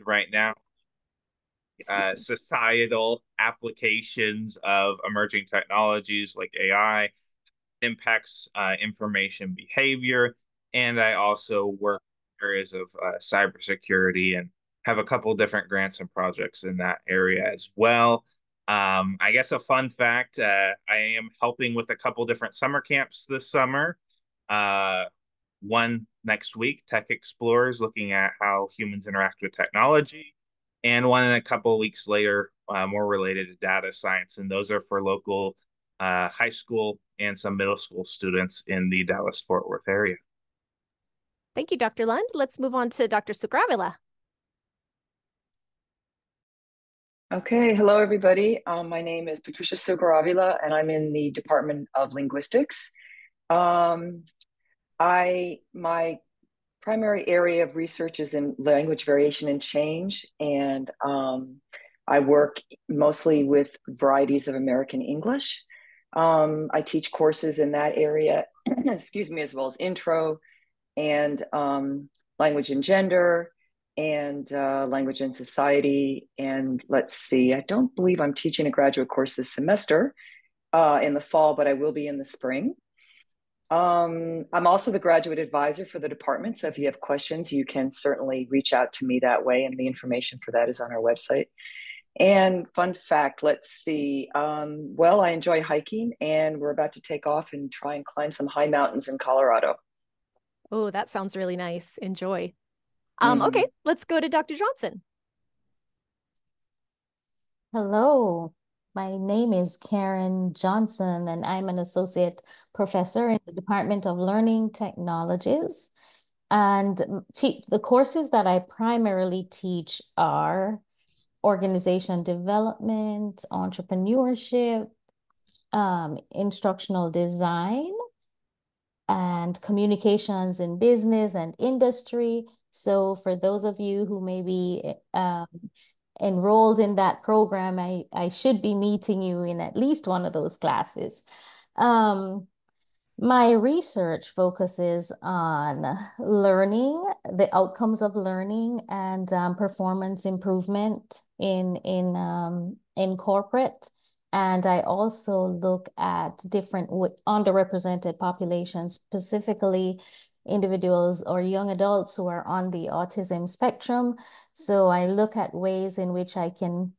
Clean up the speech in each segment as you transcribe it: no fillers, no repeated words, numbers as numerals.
right now, Excuse me. societal applications of emerging technologies like AI impacts information behavior. And I also work in areas of cybersecurity and have a couple different grants and projects in that area as well. I guess a fun fact, I am helping with a couple different summer camps this summer. Uh, One next week, Tech Explorers, looking at how humans interact with technology, and one in a couple of weeks later, more related to data science. And those are for local high school and some middle school students in the Dallas Fort Worth area. Thank you, Dr. Lund. Let's move on to Dr. Sugravila. Okay, hello everybody. My name is Patricia Sugaravila, and I'm in the Department of Linguistics. My primary area of research is in language variation and change, and I work mostly with varieties of American English. I teach courses in that area, excuse me, as well as intro and language and gender and language and society. And let's see, I don't believe I'm teaching a graduate course this semester in the fall, but I will be in the spring. I'm also the graduate advisor for the department. So if you have questions, you can certainly reach out to me that way. And the information for that is on our website. And fun fact, let's see. Well, I enjoy hiking, and we're about to take off and try and climb some high mountains in Colorado. Oh, that sounds really nice. Enjoy. Okay, Mhm. let's go to Dr. Johnson. Hello, my name is Karen Johnson, and I'm an associate professor in the Department of Learning Technologies. And the courses that I primarily teach are organization development, entrepreneurship, instructional design, and communications in business and industry. So for those of you who may be enrolled in that program, I should be meeting you in at least one of those classes. Um, my research focuses on learning, the outcomes of learning, and performance improvement in corporate. And I also look at different underrepresented populations, specifically individuals or young adults who are on the autism spectrum. So I look at ways in which I can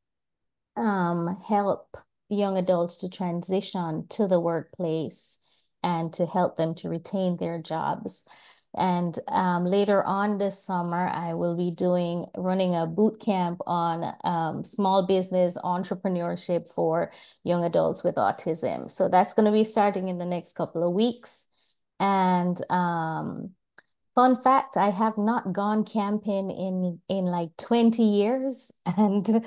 help young adults to transition to the workplace and to help them to retain their jobs. And later on this summer, I will be running a boot camp on small business entrepreneurship for young adults with autism. So that's going to be starting in the next couple of weeks. And fun fact, I have not gone camping in like 20 years. And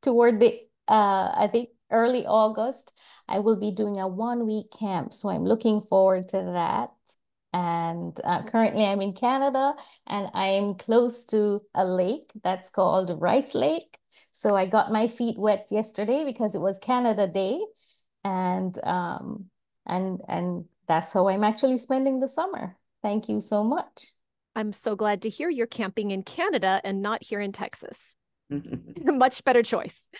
toward the I think early August, I will be doing a 1 week camp. So I'm looking forward to that. And currently I'm in Canada, and I'm close to a lake that's called Rice Lake. So I got my feet wet yesterday because it was Canada Day. And that's how I'm actually spending the summer. Thank you so much. I'm so glad to hear you're camping in Canada and not here in Texas. Much better choice.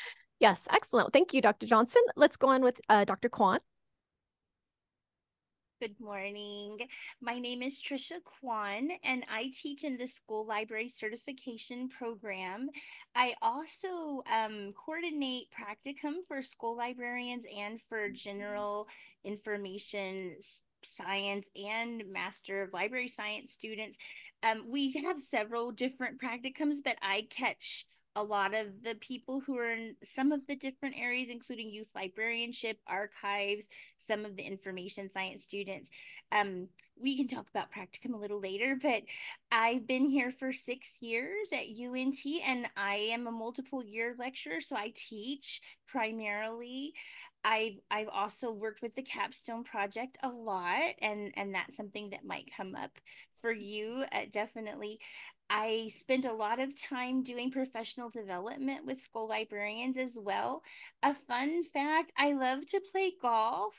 Yes, excellent. Thank you, Dr. Johnson. Let's go on with Dr. Kwan. Good morning. My name is Trisha Kwan, and I teach in the School Library Certification Program. I also coordinate practicum for school librarians and for general information science and Master of Library Science students. We have several different practicums, but I catch a lot of the people who are in some of the different areas, including youth librarianship, archives, some of the information science students. We can talk about practicum a little later, but I've been here for 6 years at UNT, and I am a multiple year lecturer, so I teach primarily. I've also worked with the Capstone Project a lot, and that's something that might come up for you, definitely. I spent a lot of time doing professional development with school librarians as well. A fun fact, I love to play golf.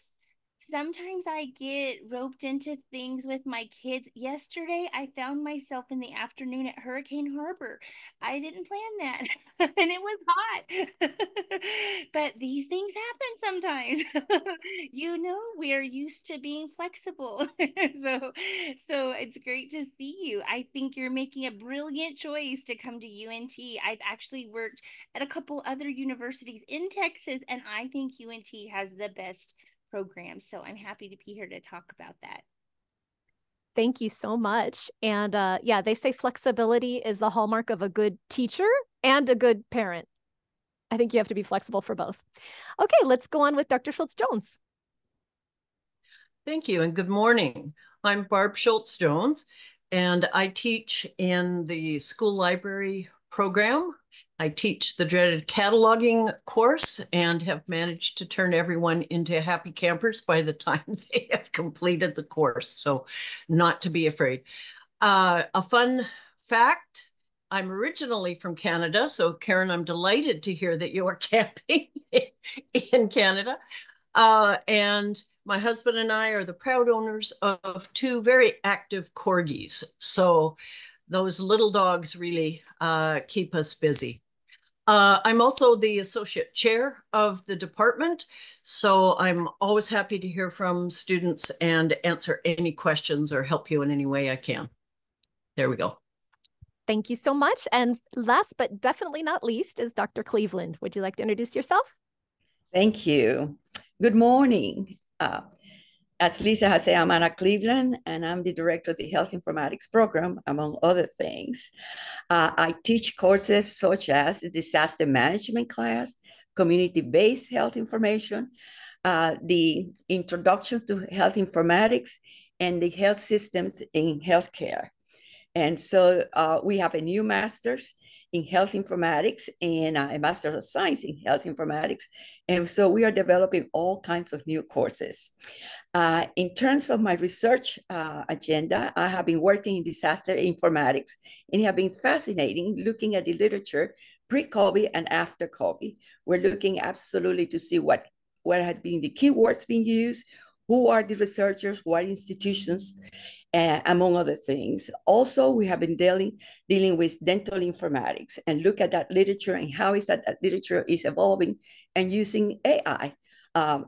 sometimes I get roped into things with my kids. Yesterday, I found myself in the afternoon at Hurricane Harbor. I didn't plan that, and it was hot. But these things happen sometimes. You know, we are used to being flexible. So it's great to see you. I think you're making a brilliant choice to come to UNT. I've actually worked at a couple other universities in Texas, and I think UNT has the best program. So I'm happy to be here to talk about that. Thank you so much. And yeah, they say flexibility is the hallmark of a good teacher and a good parent. I think you have to be flexible for both. Okay, let's go on with Dr. Schultz-Jones. Thank you and good morning. I'm Barb Schultz-Jones and I teach in the school library program. I teach the dreaded cataloging course and have managed to turn everyone into happy campers by the time they have completed the course. So not to be afraid. A fun fact, I'm originally from Canada. So Karen, I'm delighted to hear that you are camping in Canada. And my husband and I are the proud owners of 2 very active corgis. So those little dogs really keep us busy. I'm also the associate chair of the department, so I'm always happy to hear from students and answer any questions or help you in any way I can. There we go. Thank you so much. And last but definitely not least is Dr. Cleveland. Would you like to introduce yourself? Thank you. Good morning. As Lisa has said, I'm Anna Cleveland, and I'm the director of the Health Informatics Program, among other things. I teach courses such as the disaster management class, community-based health information, the introduction to health informatics, and the health systems in healthcare. And so we have a new master's in health informatics and a master's of science in health informatics. And so we are developing all kinds of new courses. In terms of my research agenda, I have been working in disaster informatics, and it has been fascinating looking at the literature pre-COVID and after COVID. We're looking absolutely to see what have been the keywords being used, who are the researchers, what institutions, among other things. Also, we have been dealing with dental informatics and look at that literature and how is that literature is evolving and using AI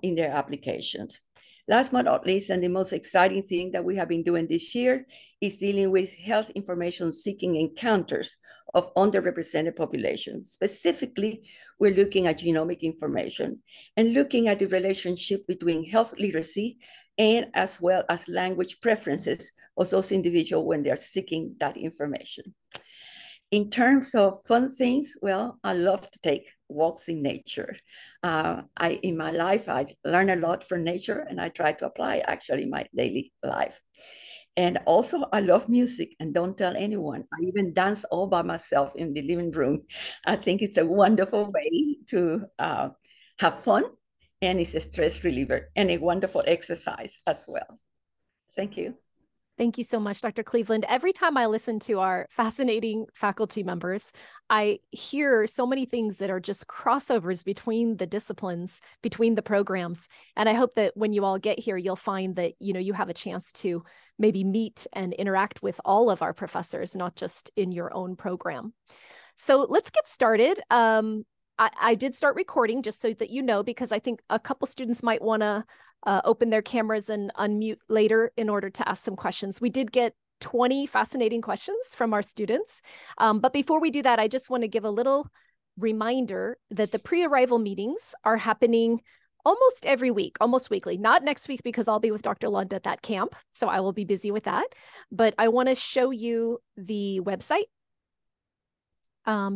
in their applications. Last but not least, and the most exciting thing that we have been doing this year is dealing with health information seeking encounters of underrepresented populations. Specifically, we're looking at genomic information and looking at the relationship between health literacy and as well as language preferences of those individuals when they're seeking that information. In terms of fun things, well, I love to take walks in nature. In my life, I learn a lot from nature, and I try to apply actually my daily life. And also, I love music, and don't tell anyone. I even dance all by myself in the living room. I think it's a wonderful way to have fun, and it's a stress reliever and a wonderful exercise as well. Thank you. Thank you so much, Dr. Cleveland. Every time I listen to our fascinating faculty members, I hear so many things that are just crossovers between the disciplines, between the programs. And I hope that when you all get here, you'll find that, you have a chance to maybe meet and interact with all of our professors, not just in your own program. So let's get started. I did start recording just so that you know, because I think a couple students might want to open their cameras and unmute later in order to ask some questions. We did get 20 fascinating questions from our students. But before we do that, I just want to give a little reminder that the pre-arrival meetings are happening almost every week, almost weekly. Not next week because I'll be with Dr. Lund at that camp, so I will be busy with that. But I want to show you the website.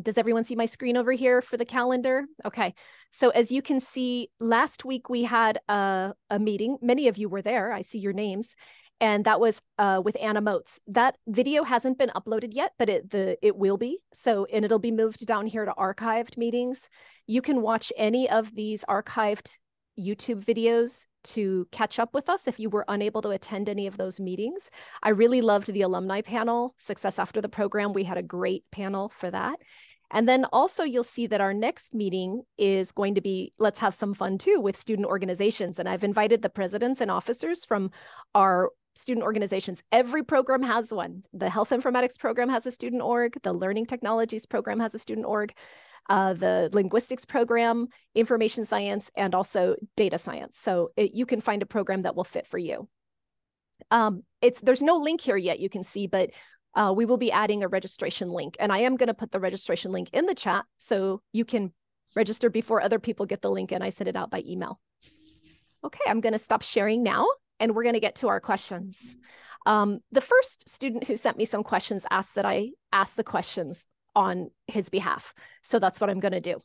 Does everyone see my screen over here for the calendar? Okay, so as you can see, last week we had a meeting. Many of you were there. I see your names. And that was with Anna Moats. That video hasn't been uploaded yet, but it will be. And it'll be moved down here to archived meetings. You can watch any of these archived YouTube videos to catch up with us if you were unable to attend any of those meetings. I really loved the alumni panel, Success After the Program. We had a great panel for that. And then also you'll see that our next meeting is going to be, let's have some fun too with student organizations. And I've invited the presidents and officers from our student organizations. Every program has one. The health informatics program has a student org. The learning technologies program has a student org. The linguistics program, information science, and also data science. So you can find a program that will fit for you. There's no link here yet, you can see, but we will be adding a registration link. And I am going to put the registration link in the chat so you can register before other people get the link and I send it out by email. Okay, I'm going to stop sharing now and we're going to get to our questions. The first student who sent me some questions asked that I ask the questions on his behalf. So that's what I'm going to do.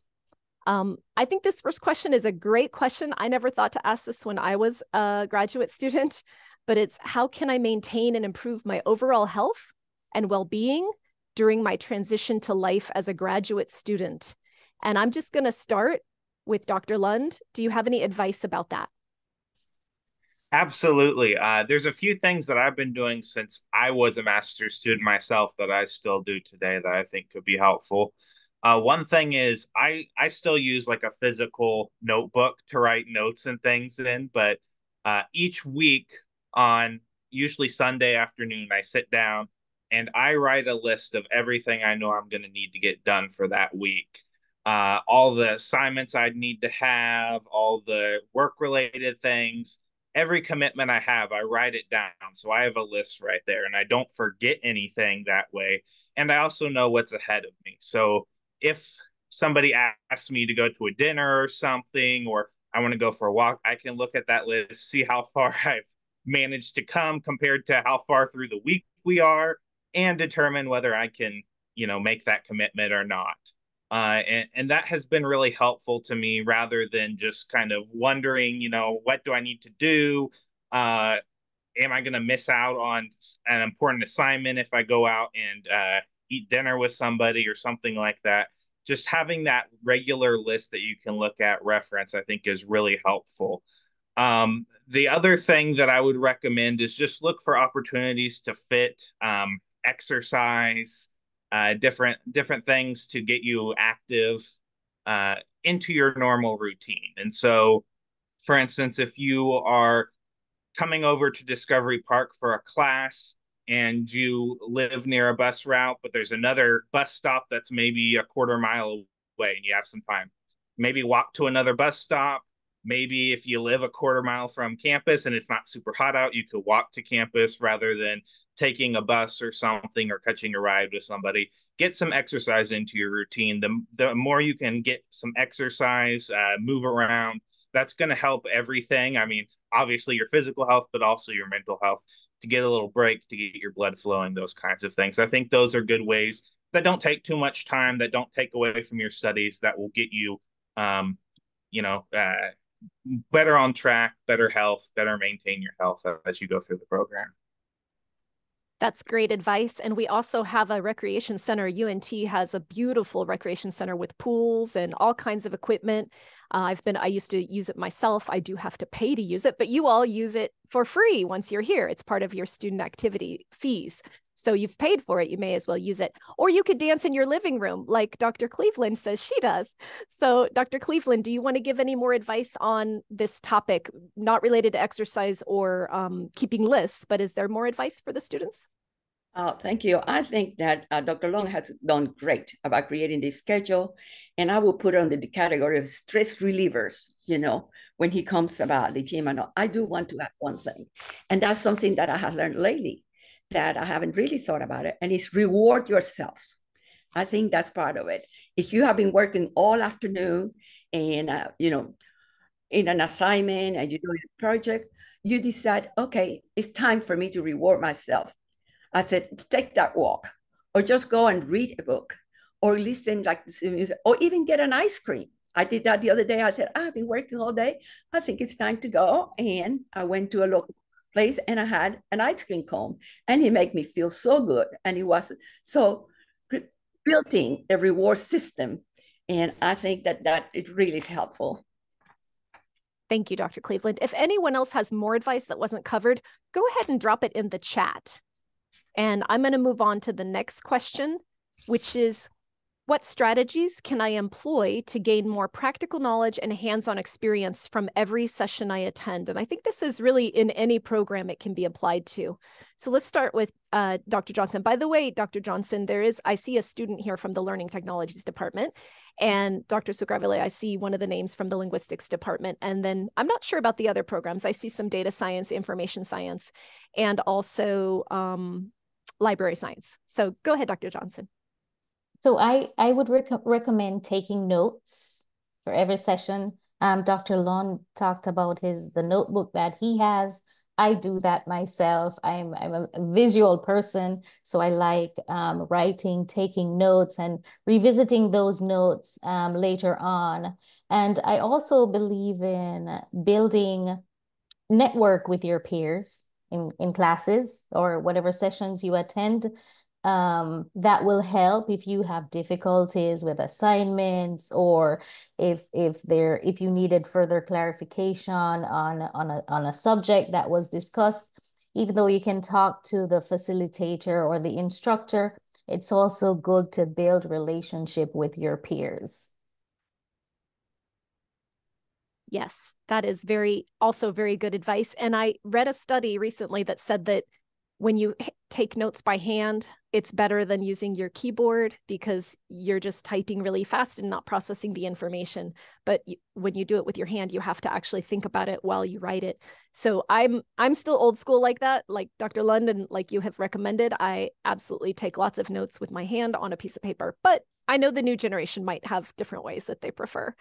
I think this first question is a great question. I never thought to ask this when I was a graduate student, but it's how can I maintain and improve my overall health and well-being during my transition to life as a graduate student? And I'm just going to start with Dr. Lund. Do you have any advice about that? Absolutely. There's a few things that I've been doing since I was a master's student myself that I still do today that I think could be helpful. One thing is I still use like a physical notebook to write notes and things in, but each week on usually Sunday afternoon, I sit down and I write a list of everything I know I'm going to need to get done for that week. All the assignments I'd need to have, all the work-related things, every commitment I have, I write it down. So I have a list right there and I don't forget anything that way. And I also know what's ahead of me. So if somebody asks me to go to a dinner or something, or I want to go for a walk, I can look at that list, see how far I've managed to come compared to how far through the week we are, and determine whether I can, make that commitment or not. And that has been really helpful to me rather than just kind of wondering, what do I need to do? Am I going to miss out on an important assignment if I go out and eat dinner with somebody or something like that? Just having that regular list that you can look at, reference, I think is really helpful. The other thing that I would recommend is just look for opportunities to fit exercise, different things to get you active into your normal routine. And so, for instance, if you are coming over to Discovery Park for a class and you live near a bus route, but there's another bus stop that's maybe a quarter mile away and you have some time, maybe walk to another bus stop. Maybe if you live a quarter mile from campus and it's not super hot out, you could walk to campus rather than taking a bus or something or catching a ride with somebody. Get some exercise into your routine. The more you can get some exercise, move around, that's going to help everything. I mean, obviously your physical health, but also your mental health, to get a little break, to get your blood flowing, those kinds of things. I think those are good ways that don't take too much time, that don't take away from your studies, that will get you, better on track, better health, better maintain your health as you go through the program. That's great advice. And we also have a recreation center. UNT has a beautiful recreation center with pools and all kinds of equipment. I used to use it myself. I do have to pay to use it, but you all use it for free once you're here. It's part of your student activity fees. So you've paid for it, you may as well use it. Or you could dance in your living room like Dr. Cleveland says she does. So Dr. Cleveland, do you want to give any more advice on this topic, not related to exercise or keeping lists, but is there more advice for the students? Thank you. I think that Dr. Long has done great about creating this schedule, and I will put it under the category of stress relievers, when he comes about the team. I do want to add one thing, and that's something that I have learned lately that I haven't really thought about it, and it's reward yourselves. I think that's part of it. If you have been working all afternoon and, in an assignment and you're doing a project, you decide, okay, it's time for me to reward myself. I said, take that walk, or just go and read a book, or listen like music, or even get an ice cream. I did that the other day. I said, I've been working all day. I think it's time to go. And I went to a local place and I had an ice cream cone, and it made me feel so good. And it was so building a reward system. And I think that it really is helpful. Thank you, Dr. Cleveland. If anyone else has more advice that wasn't covered, go ahead and drop it in the chat. And I'm going to move on to the next question, which is, What strategies can I employ to gain more practical knowledge and hands-on experience from every session I attend? And I think this is really in any program it can be applied to. So let's start with Dr. Johnson. By the way, Dr. Johnson, I see a student here from the Learning Technologies Department, and Dr. Sugraville, I see one of the names from the Linguistics Department. And then I'm not sure about the other programs. I see some data science, information science, and also library science. So go ahead, Dr. Johnson. So I would recommend taking notes for every session. Dr. Lund talked about the notebook that he has. I do that myself. I'm a visual person, so I like writing, taking notes, and revisiting those notes later on. And I also believe in building network with your peers in classes or whatever sessions you attend. That will help if you have difficulties with assignments, or if you needed further clarification on a subject that was discussed. Even though you can talk to the facilitator or the instructor, it's also good to build relationship with your peers. Yes, that is also very good advice. And I read a study recently that said that when you take notes by hand, it's better than using your keyboard because you're just typing really fast and not processing the information. But when you do it with your hand, you have to actually think about it while you write it. So I'm still old school like that, like Dr. Lund and like you have recommended. I absolutely take lots of notes with my hand on a piece of paper, but I know the new generation might have different ways that they prefer.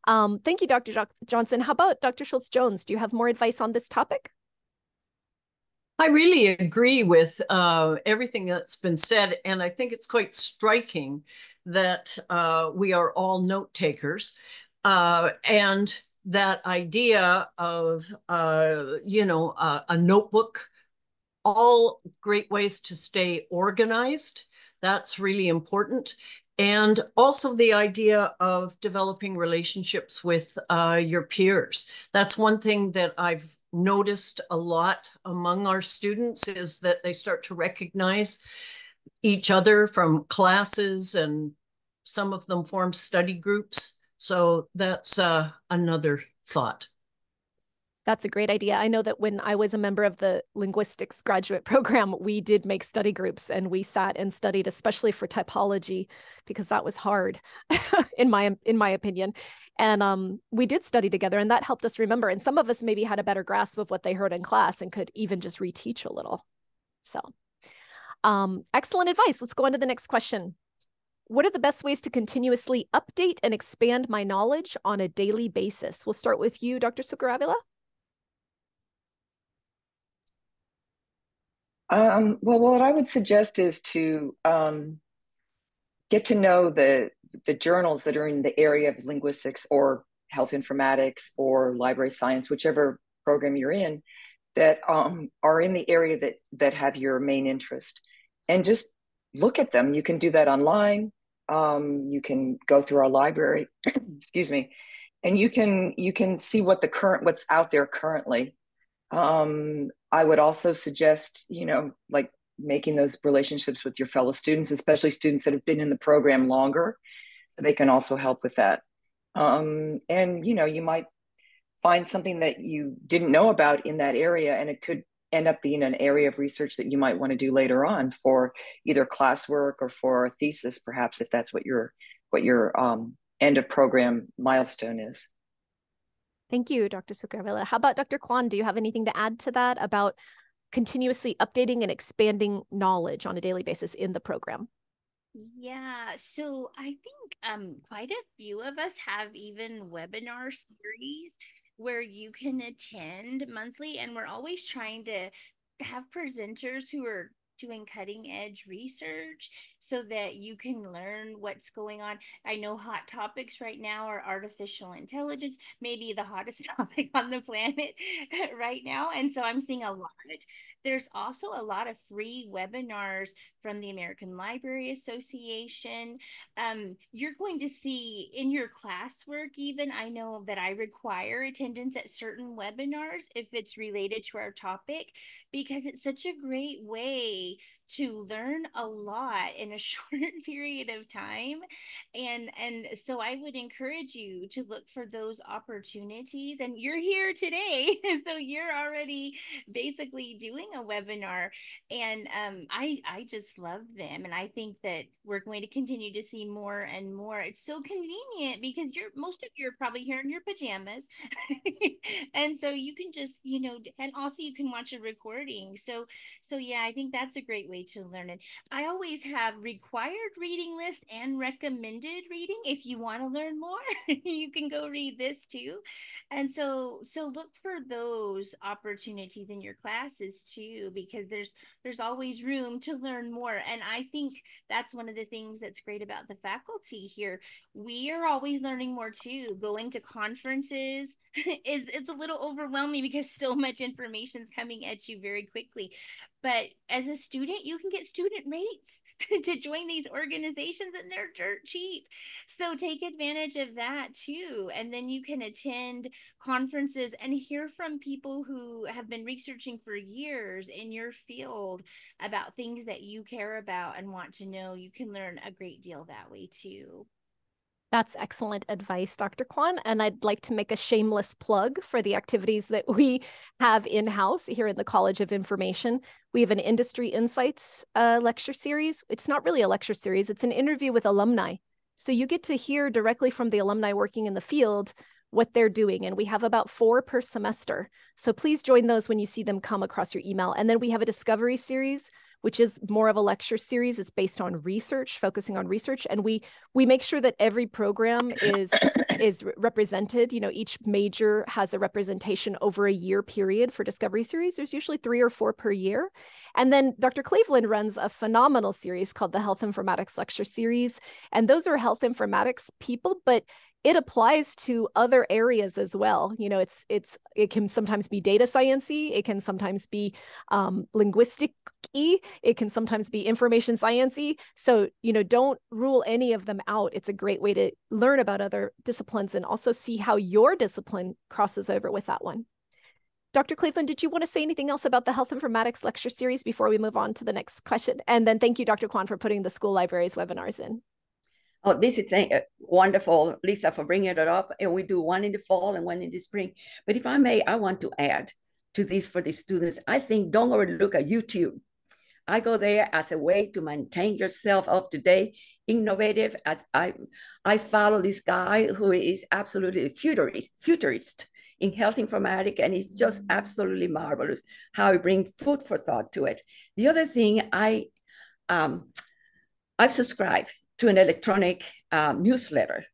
Thank you, Dr. Johnson. How about Dr. Schultz-Jones? Do you have more advice on this topic? I really agree with everything that's been said, and I think it's quite striking that we are all note takers, and that idea of a notebook, all great ways to stay organized. That's really important. And also the idea of developing relationships with your peers. That's one thing that I've noticed a lot among our students, is that they start to recognize each other from classes, and some of them form study groups. So that's another thought. That's a great idea. I know that when I was a member of the linguistics graduate program, we did make study groups and we sat and studied, especially for typology, because that was hard in my opinion. And we did study together, and that helped us remember. And some of us maybe had a better grasp of what they heard in class and could even just reteach a little. So excellent advice. Let's go on to the next question. What are the best ways to continuously update and expand my knowledge on a daily basis? We'll start with you, Dr. Sugraville. Well, what I would suggest is to get to know the journals that are in the area of linguistics or health informatics or library science, whichever program you're in, that are in the area that have your main interest, and just look at them. You can do that online. You can go through our library, excuse me, and you can see what's out there currently. I would also suggest, like making those relationships with your fellow students, especially students that have been in the program longer, so they can also help with that. And, you might find something that you didn't know about in that area, and it could end up being an area of research that you might want to do later on for either classwork or for a thesis, perhaps, if that's what your end of program milestone is. Thank you, Dr. Sugraville. How about Dr. Kwan? Do you have anything to add to that about continuously updating and expanding knowledge on a daily basis in the program? Yeah, so I think quite a few of us have even webinar series where you can attend monthly, and we're always trying to have presenters who are doing cutting edge research so that you can learn what's going on. I know hot topics right now are artificial intelligence, maybe the hottest topic on the planet right now. And so I'm seeing a lot. There's also a lot of free webinars from the American Library Association. You're going to see in your classwork, even, I know that I require attendance at certain webinars if it's related to our topic, because it's such a great way to learn a lot in a short period of time. And so I would encourage you to look for those opportunities. And you're here today, so you're already basically doing a webinar. And I just love them, and I think that we're going to continue to see more and more. It's so convenient because most of you are probably here in your pajamas, and so you can just, and also you can watch a recording. So yeah, I think that's a great way to learn it. I always have required reading lists and recommended reading. If you want to learn more, you can go read this too. And so look for those opportunities in your classes too, because there's always room to learn more. And I think that's one of the things that's great about the faculty here. We are always learning more too. Going to conferences it's a little overwhelming because so much information is coming at you very quickly. But as a student, you can get student rates to join these organizations, and they're dirt cheap. So take advantage of that too. And then you can attend conferences and hear from people who have been researching for years in your field about things that you care about and want to know. You can learn a great deal that way too. That's excellent advice, Dr. Kwan. And I'd like to make a shameless plug for the activities that we have in-house here in the College of Information. We have an Industry Insights lecture series. It's not really a lecture series, it's an interview with alumni. So you get to hear directly from the alumni working in the field what they're doing. And we have about 4 per semester. So please join those when you see them come across your email. And then we have a discovery series, which is more of a lecture series. It's based on research, focusing on research. And we make sure that every program is represented. Each major has a representation over a year period for discovery series. There's usually 3 or 4 per year. And then Dr. Cleveland runs a phenomenal series called the Health Informatics Lecture Series. And those are health informatics people, but it applies to other areas as well. It can sometimes be data science-y, it can sometimes be linguistic-y, it can sometimes be information science-y. So, don't rule any of them out. It's a great way to learn about other disciplines and also see how your discipline crosses over with that one. Dr. Cleveland, did you want to say anything else about the Health Informatics Lecture Series before we move on to the next question? And then thank you, Dr. Kwan, for putting the school libraries webinars in. Oh, this is wonderful, Lisa, for bringing it up. And we do one in the fall and one in the spring. But if I may, I want to add to this for the students. I think don't overlook at YouTube. I go there as a way to maintain yourself up to date, innovative. As I follow this guy who is absolutely futurist in health informatics, and it's just absolutely marvelous how he brings food for thought to it. The other thing, I've subscribed to an electronic newsletter.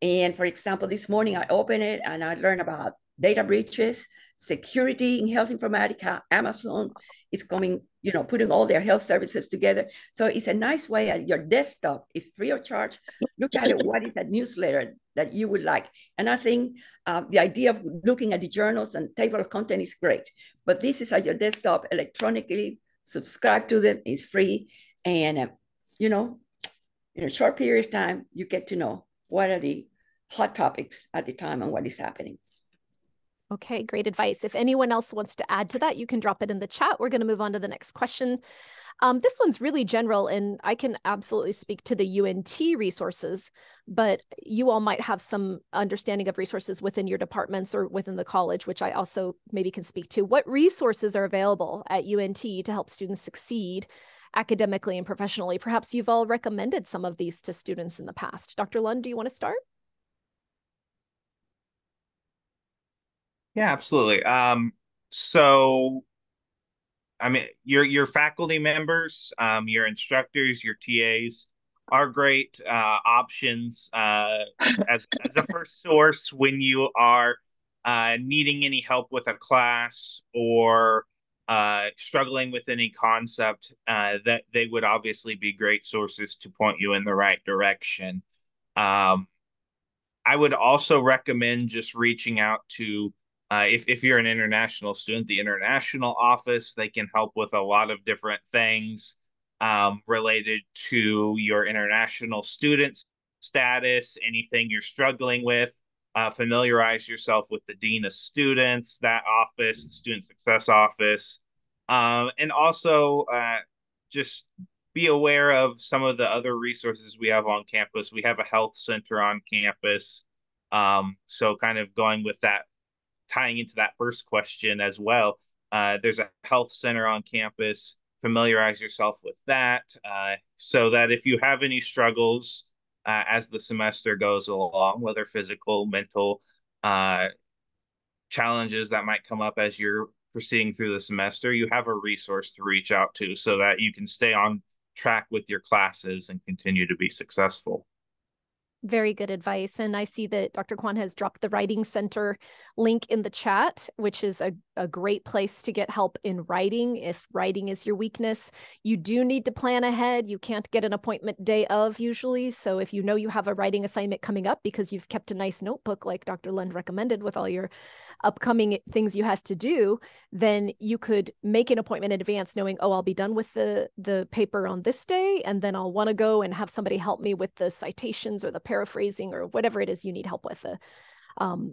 And for example, this morning I opened it and I learned about data breaches, security in health informatics, how Amazon is coming, putting all their health services together. So it's a nice way at your desktop. It's free of charge. Look at it. What is that newsletter that you would like? And I think the idea of looking at the journals and table of content is great. But this is at your desktop electronically. Subscribe to them. It's free. And, in a short period of time, you get to know what are the hot topics at the time and what is happening. Okay, great advice. If anyone else wants to add to that, you can drop it in the chat. We're going to move on to the next question. This one's really general, and I can absolutely speak to the UNT resources, but you all might have some understanding of resources within your departments or within the college, which I also maybe can speak to. What resources are available at UNT to help students succeed academically and professionally? Perhaps you've all recommended some of these to students in the past. Dr. Lund, do you want to start? Yeah, absolutely. So, I mean, your faculty members, your instructors, your TAs are great options as a first source when you are needing any help with a class or struggling with any concept. That they would obviously be great sources to point you in the right direction. I would also recommend just reaching out to if you're an international student, the international office. They can help with a lot of different things related to your international student status, anything you're struggling with. Familiarize yourself with the Dean of Students, that office, the Student Success Office. And also just be aware of some of the other resources we have on campus. We have a health center on campus. So kind of going with that, tying into that first question as well, there's a health center on campus. Familiarize yourself with that, so that if you have any struggles as the semester goes along, whether physical, mental challenges that might come up as you're proceeding through the semester, you have a resource to reach out to so that you can stay on track with your classes and continue to be successful. Very good advice. And I see that Dr. Kwan has dropped the Writing Center link in the chat, which is a great place to get help in writing. If writing is your weakness, you do need to plan ahead. You can't get an appointment day of usually. So if you know you have a writing assignment coming up because you've kept a nice notebook like Dr. Lund recommended with all your upcoming things you have to do, then you could make an appointment in advance knowing, oh, I'll be done with the paper on this day, and then I'll want to go and have somebody help me with the citations or the paraphrasing or whatever it is you need help with,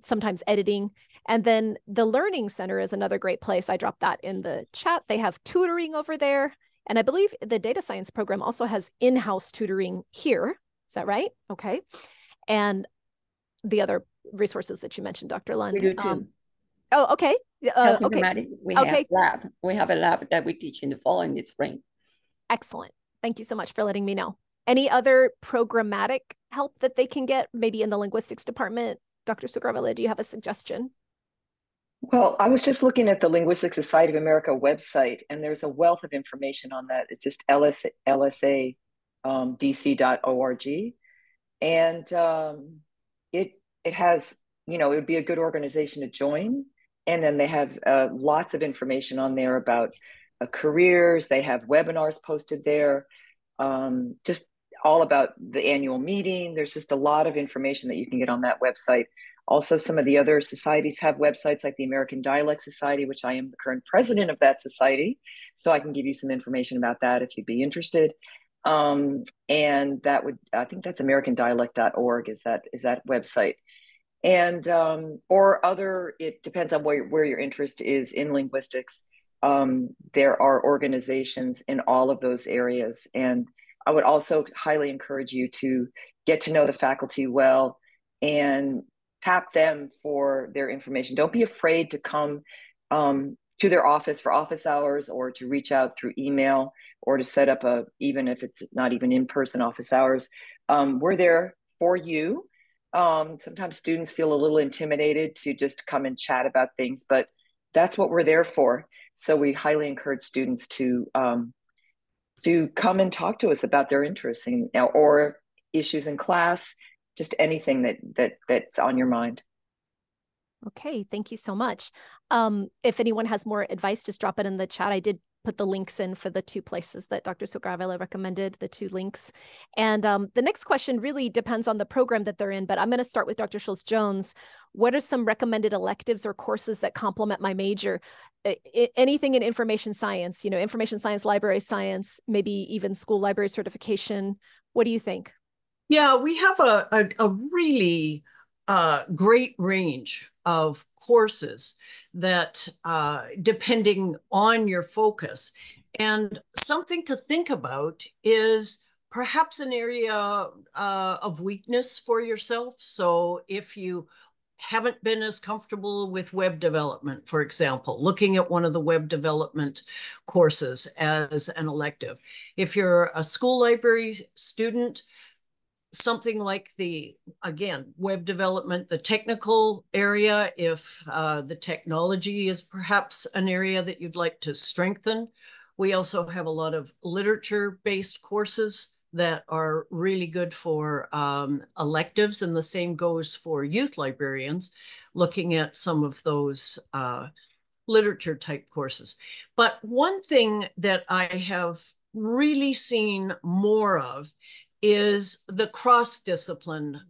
sometimes editing. And then the Learning Center is another great place. I dropped that in the chat. They have tutoring over there. And I believe the data science program also has in-house tutoring here. Is that right? Okay. And the other resources that you mentioned, Dr. Lund. We do too. Oh, okay. Health Okay. informatics, we Okay. have lab. We have a lab that we teach in the fall and the spring. Excellent. Thank you so much for letting me know. Any other programmatic help that they can get, maybe in the linguistics department? Dr. Sugrawala, do you have a suggestion? Well, I was just looking at the Linguistic Society of America website, and there's a wealth of information on that. It's just lsadc.org. And it has, it would be a good organization to join. And then they have lots of information on there about careers. They have webinars posted there, just all about the annual meeting. There's just a lot of information that you can get on that website. Also, some of the other societies have websites like the American Dialect Society, which I am the current president of that society. So I can give you some information about that if you'd be interested. And that would, I think that's americandialect.org is that website. And or other, it depends on where your interest is in linguistics. There are organizations in all of those areas. And I would also highly encourage you to get to know the faculty well and tap them for their information. Don't be afraid to come to their office for office hours, or to reach out through email, or to set up even if it's not even in-person office hours. We're there for you. Sometimes students feel a little intimidated to just come and chat about things, but that's what we're there for. So we highly encourage students to come and talk to us about their interests or issues in class, just anything that's on your mind. Okay, thank you so much. If anyone has more advice, just drop it in the chat. I did put the links in for the two places that Dr. Sugrawala recommended, the two links. And the next question really depends on the program that they're in, but I'm going to start with Dr. Schultz-Jones. What are some recommended electives or courses that complement my major? Anything in information science, information science, library science, maybe even school library certification. What do you think? Yeah, we have a really great range of courses that depending on your focus. And something to think about is perhaps an area of weakness for yourself. So if you haven't been as comfortable with web development, for example, looking at one of the web development courses as an elective. If you're a school library student, something like again, web development, the technical area, if the technology is perhaps an area that you'd like to strengthen. We also have a lot of literature-based courses that are really good for electives, and the same goes for youth librarians, looking at some of those literature type courses. But one thing that I have really seen more of is the cross-discipline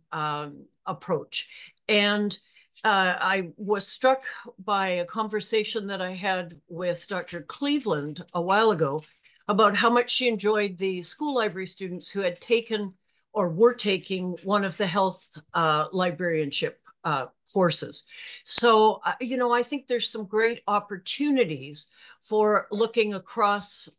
approach. And I was struck by a conversation that I had with Dr. Cleveland a while ago about how much she enjoyed the school library students who had taken or were taking one of the health librarianship courses. So, I think there's some great opportunities for looking across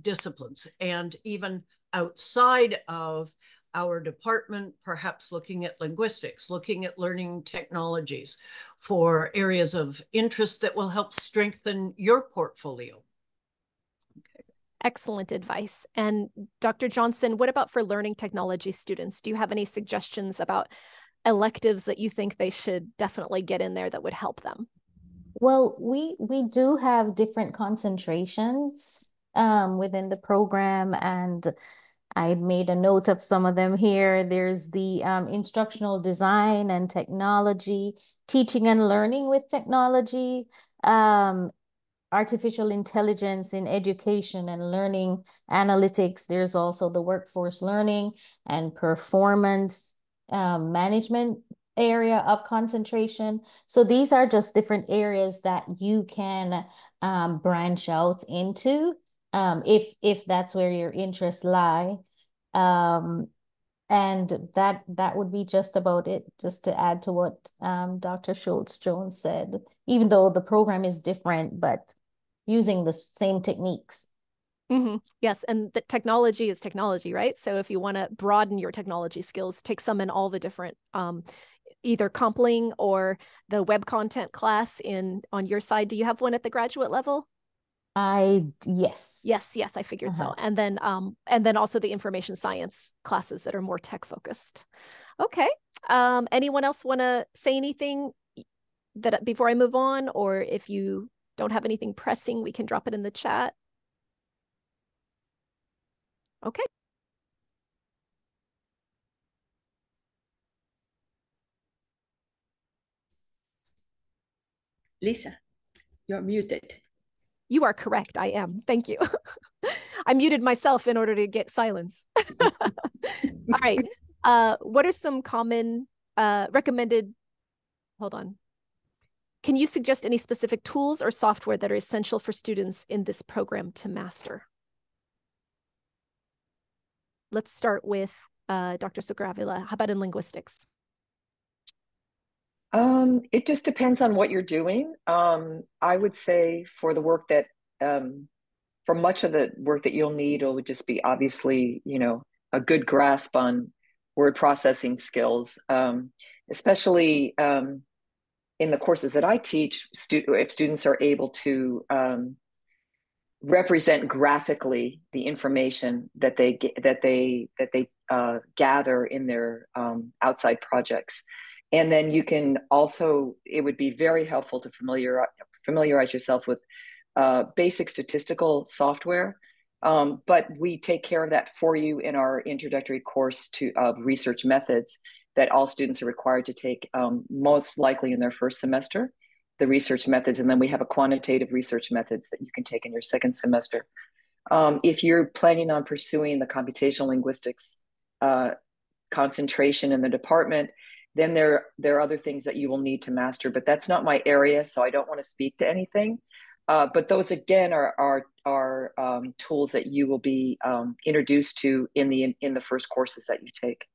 disciplines and even outside of our department, perhaps looking at linguistics, looking at learning technologies for areas of interest that will help strengthen your portfolio. Excellent advice. And Dr. Johnson, what about for learning technology students? Do you have any suggestions about electives that you think they should definitely get in there that would help them? Well, we do have different concentrations within the program, and I made a note of some of them here. There's the instructional design and technology, teaching and learning with technology, artificial intelligence in education and learning analytics. There's also the workforce learning and performance management area of concentration. So these are just different areas that you can branch out into if that's where your interests lie. And that would be just about it, just to add to what Dr. Schultz-Jones said, even though the program is different, but using the same techniques. Mm-hmm. Yes, and the technology is technology, right? So if you want to broaden your technology skills, take some in all the different either Compling or the web content class on your side. Do you have one at the graduate level? Yes. Yes, I figured so. And then also the information science classes that are more tech focused. Okay. Anyone else want to say anything that before I move on, or if you don't have anything pressing, we can drop it in the chat. Okay. Lisa, you're muted. You are correct. I am. Thank you. I muted myself in order to get silence. All right. What are some common recommended? Hold on. Can you suggest any specific tools or software that are essential for students in this program to master? Let's start with Dr. Succar-Avila. How about in linguistics? It just depends on what you're doing. I would say for the work that, for much of the work that you'll need, it would just be obviously, a good grasp on word processing skills, especially in the courses that I teach. If students are able to represent graphically the information that they gather in their outside projects. And then you can also, it would be very helpful to familiarize yourself with basic statistical software. But we take care of that for you in our introductory course of research methods that all students are required to take most likely in their first semester, the research methods. And then we have a quantitative research methods that you can take in your second semester. If you're planning on pursuing the computational linguistics concentration in the department, then there are other things that you will need to master, but that's not my area, so I don't want to speak to anything. But those again are tools that you will be introduced to in the first courses that you take.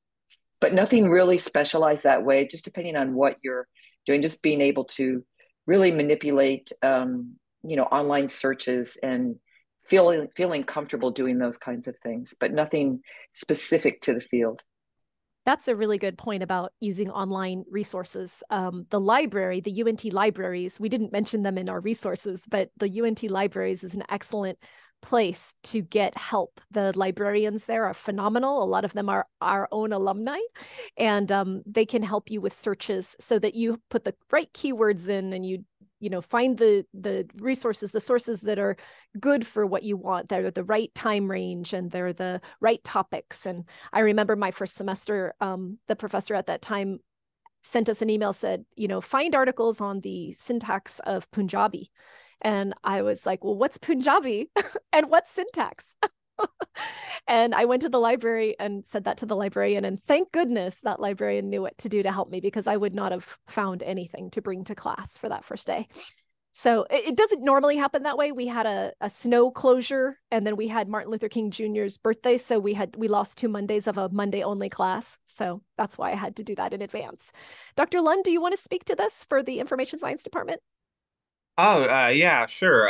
But nothing really specialized that way, just depending on what you're doing, just being able to really manipulate online searches and feeling comfortable doing those kinds of things, but nothing specific to the field. That's a really good point about using online resources. The library, the UNT libraries, we didn't mention them in our resources, but the UNT libraries is an excellent place to get help. The librarians there are phenomenal. A lot of them are our own alumni, and they can help you with searches so that you put the right keywords in and you find the resources, the sources that are good for what you want. They're the right time range and they're the right topics. And I remember my first semester, the professor at that time sent us an email, said, find articles on the syntax of Punjabi. And I was like, well, what's Punjabi and what's syntax? And I went to the library and said that to the librarian, and thank goodness that librarian knew what to do to help me, because I would not have found anything to bring to class for that first day. So it doesn't normally happen that way. We had a snow closure, and then we had Martin Luther King Jr.'s birthday. So we lost 2 Mondays of a Monday only class. So that's why I had to do that in advance. Dr. Lund, do you want to speak to this for the Information Science Department? Oh, yeah, sure.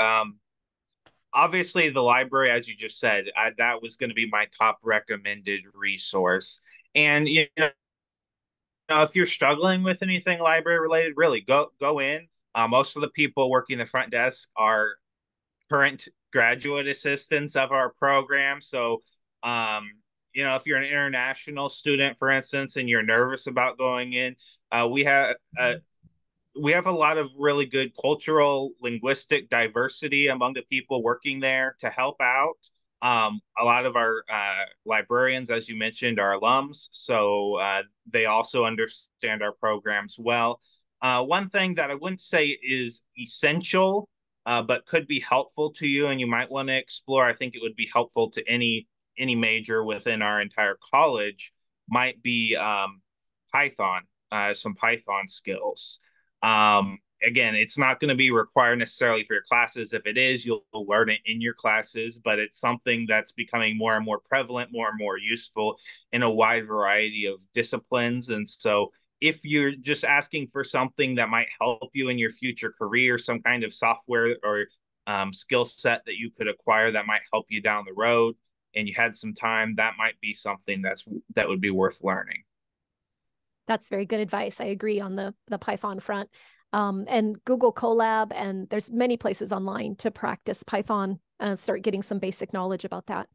Obviously, the library, as you just said, that was going to be my top recommended resource. And if you're struggling with anything library related, really go in. Most of the people working the front desk are current graduate assistants of our program. So, if you're an international student, for instance, and you're nervous about going in, we have a lot of really good cultural linguistic diversity among the people working there to help out. A lot of our librarians, as you mentioned, are alums, so they also understand our programs well. One thing that I wouldn't say is essential, but could be helpful to you, and you might want to explore. I think it would be helpful to any major within our entire college. Might be Python, some Python skills. Again, it's not going to be required necessarily for your classes. If it is, you'll learn it in your classes, but it's something that's becoming more and more prevalent, more and more useful in a wide variety of disciplines. And so if you're just asking for something that might help you in your future career, some kind of software or skill set that you could acquire that might help you down the road, and you had some time, that might be something that would be worth learning. That's very good advice. I agree on the Python front. And Google Colab, and there's many places online to practice Python and start getting some basic knowledge about that.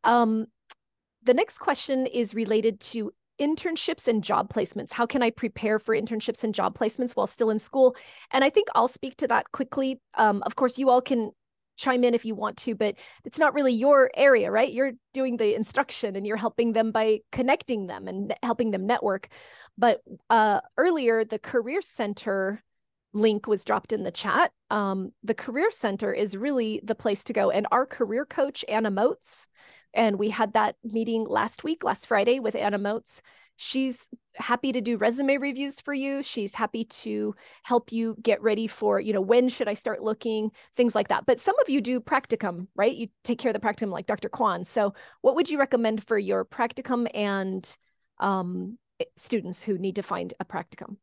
The next question is related to internships and job placements. How can I prepare for internships and job placements while still in school? And I think I'll speak to that quickly. Of course, you all can chime in if you want to, but it's not really your area, right? You're doing the instruction and you're helping them by connecting them and helping them network. But earlier, the Career Center link was dropped in the chat. The Career Center is really the place to go. And our career coach, Anna Moats, and we had that meeting last Friday with Anna Moats. She's happy to do resume reviews for you. She's happy to help you get ready for, when should I start looking, things like that. But some of you do practicum, right? You take care of the practicum like Dr. Kwan. So what would you recommend for your practicum and students who need to find a practicum?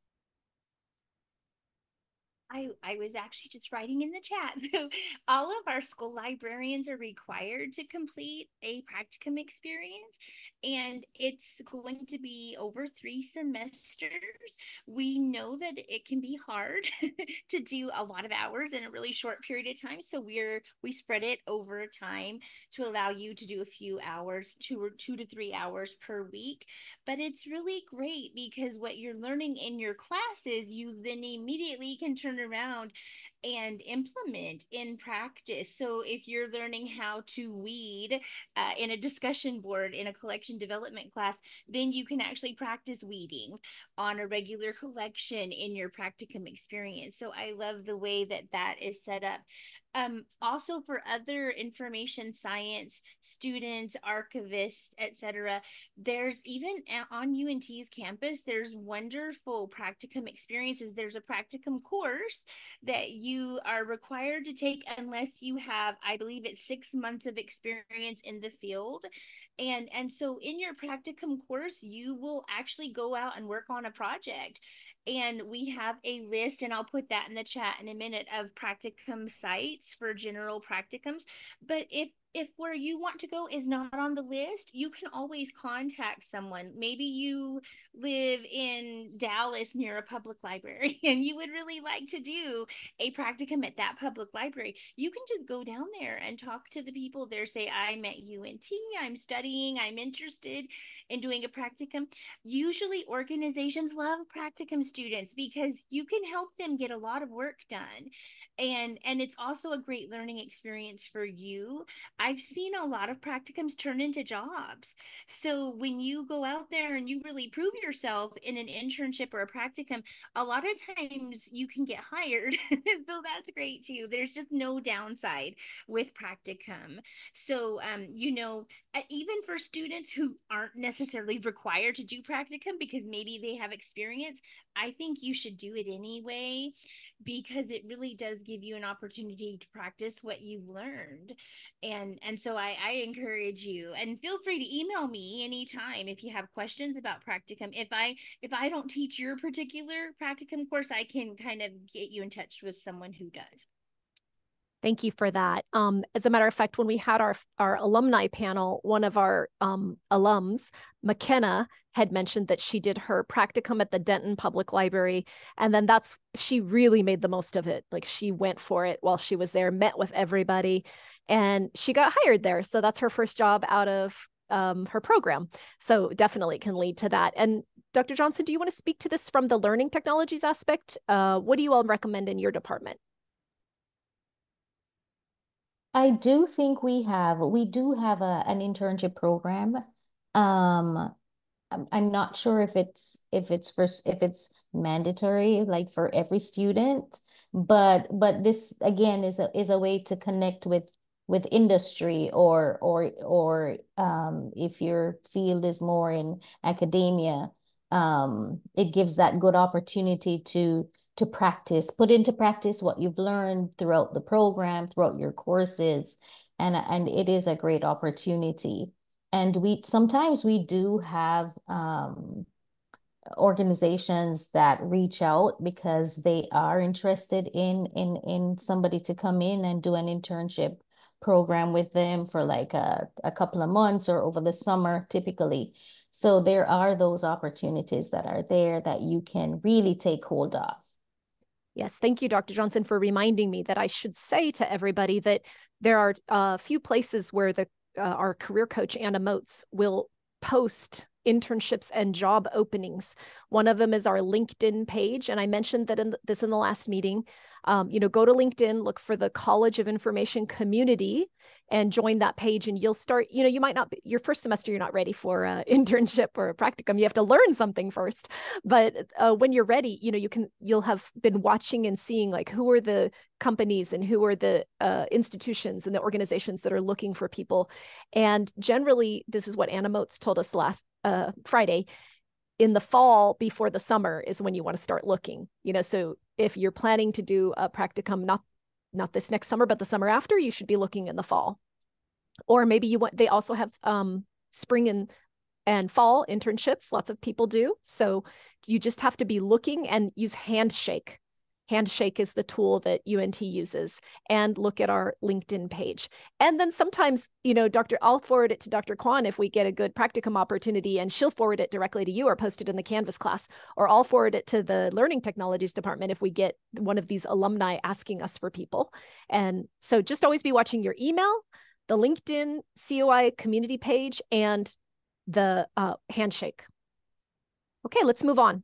I was actually just writing in the chat. So all of our school librarians are required to complete a practicum experience, and it's going to be over 3 semesters. We know that it can be hard to do a lot of hours in a really short period of time. So we spread it over time to allow you to do a few hours, 2 to 3 hours per week. But it's really great because what you're learning in your classes, you then immediately can turn around and implement in practice. So if you're learning how to weed in a discussion board in a collection development class, then you can actually practice weeding on a regular collection in your practicum experience. So I love the way that that is set up. Also for other information science students, archivists, etc., there's even on UNT's campus, there's wonderful practicum experiences. There's a practicum course that you are required to take unless you have, I believe it's 6 months of experience in the field. And so in your practicum course, you will actually go out and work on a project. And we have a list, and I'll put that in the chat in a minute, of practicum sites for general practicums. But if where you want to go is not on the list, you can always contact someone. Maybe you live in Dallas near a public library and you would really like to do a practicum at that public library. You can just go down there and talk to the people there. Say, I'm at UNT, I'm studying, I'm interested in doing a practicum. Usually organizations love practicum students because you can help them get a lot of work done. And it's also a great learning experience for you. I've seen a lot of practicums turn into jobs. So when you go out there and you really prove yourself in an internship or a practicum, a lot of times you can get hired. So that's great too. There's just no downside with practicum. So, even for students who aren't necessarily required to do practicum because maybe they have experience, I think you should do it anyway, because it really does give you an opportunity to practice what you've learned. And so I encourage you, and feel free to email me anytime if you have questions about practicum. If I don't teach your particular practicum course, I can kind of get you in touch with someone who does. Thank you for that. As a matter of fact, when we had our alumni panel, one of our alums, McKenna, had mentioned that she did her practicum at the Denton Public Library. And then she really made the most of it. Like, she went for it while she was there, met with everybody, and she got hired there. So that's her first job out of her program. So definitely can lead to that. And Dr. Johnson, do you want to speak to this from the learning technologies aspect? What do you all recommend in your department? I do think we do have an internship program. I'm not sure if it's mandatory, like for every student, but this again is a way to connect with industry, or if your field is more in academia, it gives that good opportunity to put into practice what you've learned throughout the program, throughout your courses, and it is a great opportunity. And sometimes we do have organizations that reach out because they are interested in somebody to come in and do an internship program with them for like a couple of months or over the summer typically. So there are those opportunities that are there that you can really take hold of. Yes, thank you, Dr. Johnson, for reminding me that I should say to everybody that there are a few places where our career coach, Anna Moats, will post internships and job openings. One of them is our LinkedIn page. And I mentioned that in the last meeting. Go to LinkedIn, look for the College of Information Community and join that page. And you'll start, you might not be, your first semester, you're not ready for an internship or a practicum. You have to learn something first. But when you're ready, you'll have been watching and seeing like who are the companies and who are the institutions and the organizations that are looking for people. And generally, this is what Anna Moats told us last Friday. In the fall before the summer is when you want to start looking, so if you're planning to do a practicum, not this next summer, but the summer after, you should be looking in the fall. Or maybe they also have spring and fall internships. Lots of people do. So you just have to be looking and use Handshake. Handshake is the tool that UNT uses, and look at our LinkedIn page. And then sometimes, I'll forward it to Dr. Kwan if we get a good practicum opportunity, and she'll forward it directly to you or post it in the Canvas class, or I'll forward it to the Learning Technologies department if we get one of these alumni asking us for people. And so just always be watching your email, the LinkedIn COI community page, and the Handshake. Okay, let's move on.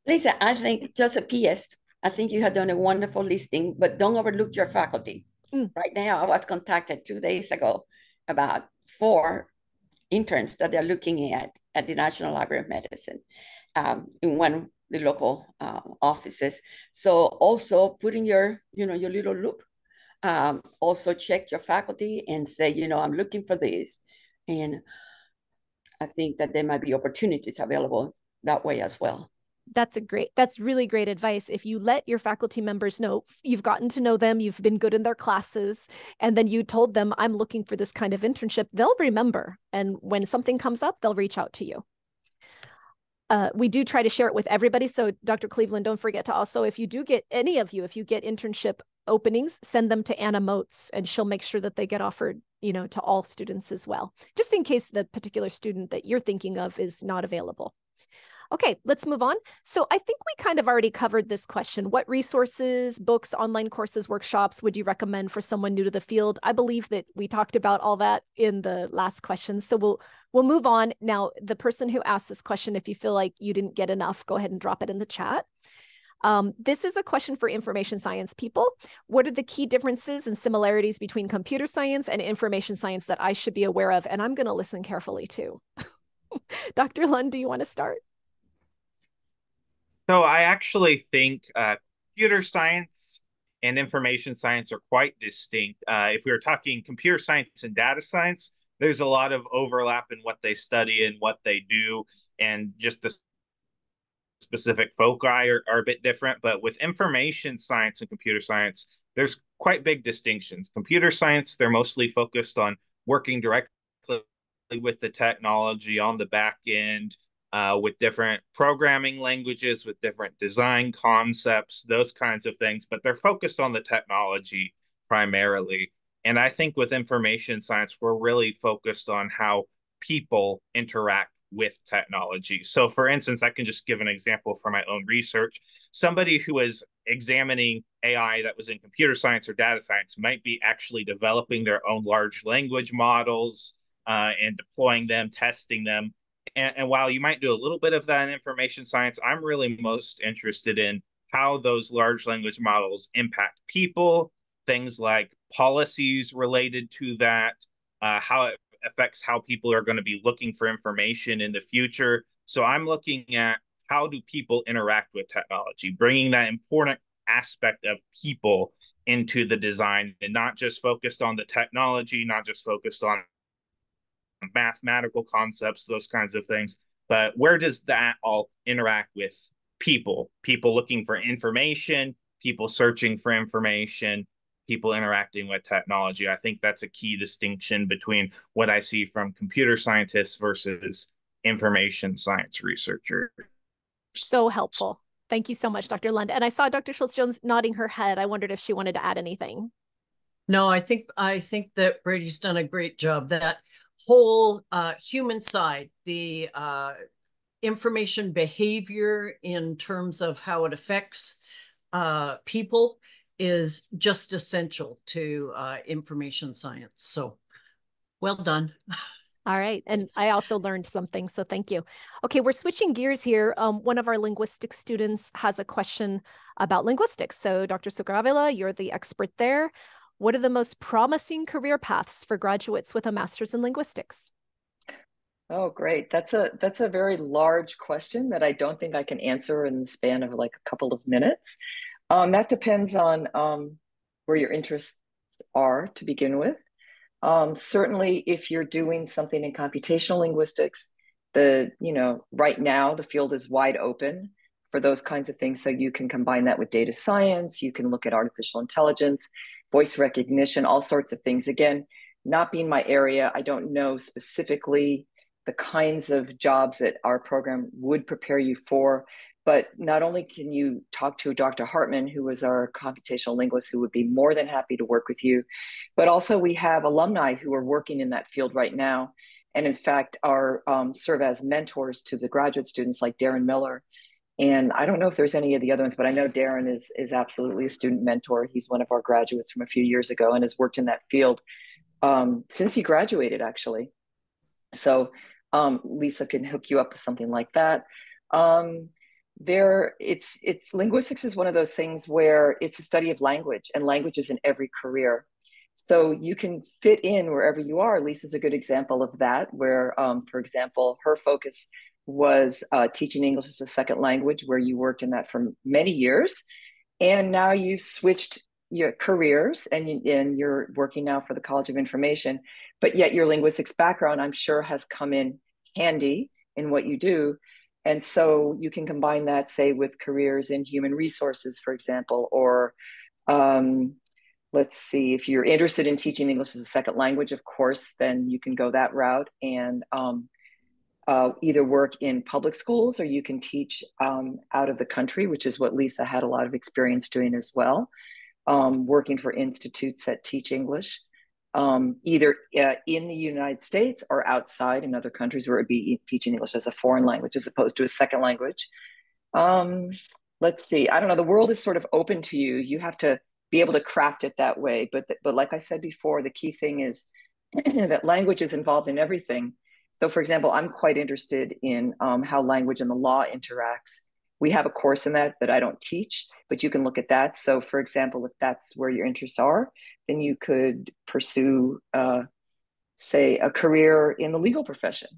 Lisa, I think just a PS. I think you have done a wonderful listing, but don't overlook your faculty. Right now, I was contacted 2 days ago about 4 interns that they're looking at the National Library of Medicine in one of the local offices. So also put in your little loop. Also check your faculty and say, I'm looking for this. And I think that there might be opportunities available that way as well. That's really great advice. If you let your faculty members know, you've gotten to know them, you've been good in their classes, and then you told them, I'm looking for this kind of internship, they'll remember. And when something comes up, they'll reach out to you. We do try to share it with everybody. So Dr. Cleveland, don't forget to also, if you get internship openings, send them to Anna Moats, and she'll make sure that they get offered, to all students as well, just in case the particular student that you're thinking of is not available. Okay, let's move on. So I think we kind of already covered this question. What resources, books, online courses, workshops would you recommend for someone new to the field? I believe that we talked about all that in the last question. So we'll move on. Now, the person who asked this question, if you feel like you didn't get enough, go ahead and drop it in the chat. This is a question for information science people. What are the key differences and similarities between computer science and information science that I should be aware of? And I'm going to listen carefully too. Dr. Lund, do you want to start? So I actually think computer science and information science are quite distinct. If we were talking computer science and data science, there's a lot of overlap in what they study and what they do, and just the specific foci are a bit different. But with information science and computer science, there's quite big distinctions. Computer science, they're mostly focused on working directly with the technology on the back end, with different programming languages, with different design concepts, those kinds of things, but they're focused on the technology primarily. And I think with information science, we're really focused on how people interact with technology. So for instance, I can just give an example from my own research. Somebody who is examining AI that was in computer science or data science might be actually developing their own large language models, and deploying them, testing them. And while you might do a little bit of that in information science, I'm really most interested in how those large language models impact people, things like policies related to that, how it affects how people are going to be looking for information in the future. So I'm looking at how do people interact with technology, bringing that important aspect of people into the design, and not just focused on the technology, not just focused on mathematical concepts, those kinds of things. But where does that all interact with people? People looking for information, people searching for information, people interacting with technology. I think that's a key distinction between what I see from computer scientists versus information science researchers. So helpful. Thank you so much, Dr. Lund. And I saw Dr. Schultz-Jones nodding her head. I wondered if she wanted to add anything. No, I think that Brady's done a great job. That whole human side, the information behavior in terms of how it affects people is just essential to information science. So well done. All right. And I also learned something, so thank you. Okay, we're switching gears here. One of our linguistics students has a question about linguistics. So Dr. Sugar-Avila, you're the expert there. What are the most promising career paths for graduates with a master's in linguistics? Oh, great. That's a very large question that I don't think I can answer in the span of like a couple of minutes. That depends on where your interests are to begin with. Certainly, if you're doing something in computational linguistics, right now the field is wide open for those kinds of things. So you can combine that with data science, you can look at artificial intelligence, voice recognition, all sorts of things. Again, not being my area, I don't know specifically the kinds of jobs that our program would prepare you for. But not only can you talk to Dr. Hartman, who is our computational linguist, who would be more than happy to work with you, but also we have alumni who are working in that field right now, and in fact are serve as mentors to the graduate students, like Darren Miller. And I don't know if there's any of the other ones, but I know Darren is absolutely a student mentor. He's one of our graduates from a few years ago and has worked in that field since he graduated, actually. So Lisa can hook you up with something like that. Linguistics is one of those things where it's a study of language, and language is in every career. So you can fit in wherever you are. Lisa's a good example of that, where, for example, her focus was teaching English as a second language, where you worked in that for many years. And now you've switched your careers and you're working now for the College of Information, but yet your linguistics background, I'm sure, has come in handy in what you do. And so you can combine that, say, with careers in human resources, for example, or let's see, if you're interested in teaching English as a second language, of course, then you can go that route and either work in public schools, or you can teach out of the country, which is what Lisa had a lot of experience doing as well, working for institutes that teach English, either in the United States or outside in other countries, where it would be teaching English as a foreign language as opposed to a second language. Let's see, I don't know, the world is sort of open to you. You have to be able to craft it that way. But like I said before, the key thing is that language is involved in everything. So for example, I'm quite interested in how language and the law interacts We have a course in that I don't teach, but you can look at that. So for example, if that's where your interests are, then you could pursue, say, a career in the legal profession.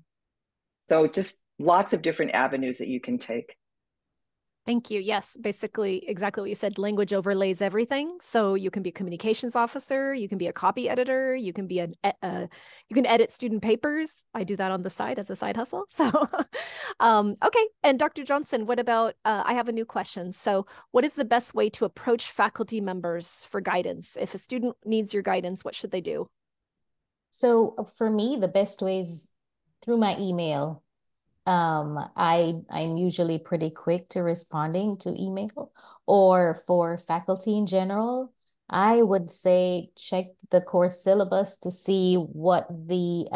So just lots of different avenues that you can take. Thank you. Yes, basically exactly what you said. Language overlays everything. So you can be a communications officer, you can be a copy editor, you can be you can edit student papers. I do that on the side as a side hustle. So, okay. And Dr. Johnson, what about? I have a new question. So, what is the best way to approach faculty members for guidance? If a student needs your guidance, what should they do? So for me, the best way is through my email. I'm usually pretty quick to responding to email, or for faculty in general, I would say check the course syllabus to see what the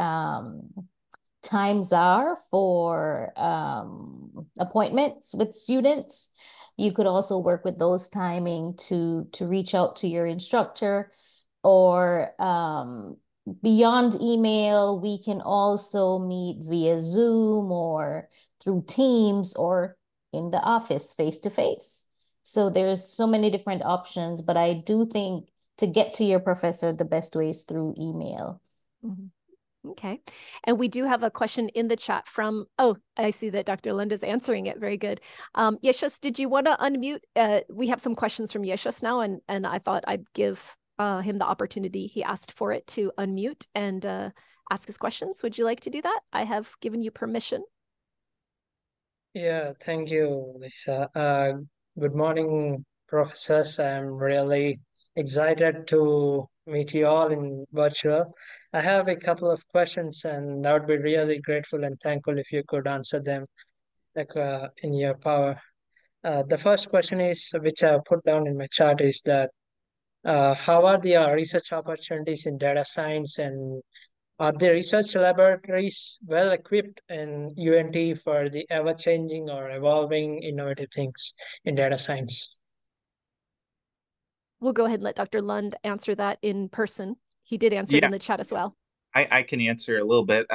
times are for appointments with students. You could also work with those timing to reach out to your instructor, or beyond email, we can also meet via Zoom or through Teams or in the office face-to-face. So there's so many different options, but I do think to get to your professor, the best way is through email. Mm-hmm. Okay. And we do have a question in the chat from, oh, I see that Dr. Linda's answering it. Very good. Yeshus, did you want to unmute? We have some questions from Yeshus now, and I thought I'd give him the opportunity. He asked for it to unmute and ask his questions. Would you like to do that? I have given you permission. Yeah, thank you, Lisa. Good morning, professors. I'm really excited to meet you all in virtual. I have a couple of questions, and I would be really grateful and thankful if you could answer them like in your power. The first question is, which I put down in my chart, is that how are the research opportunities in data science, and are the research laboratories well equipped in UNT for the ever-changing or evolving innovative things in data science? We'll go ahead and let Dr. Lund answer that in person. He did answer it in the chat as well. I can answer a little bit.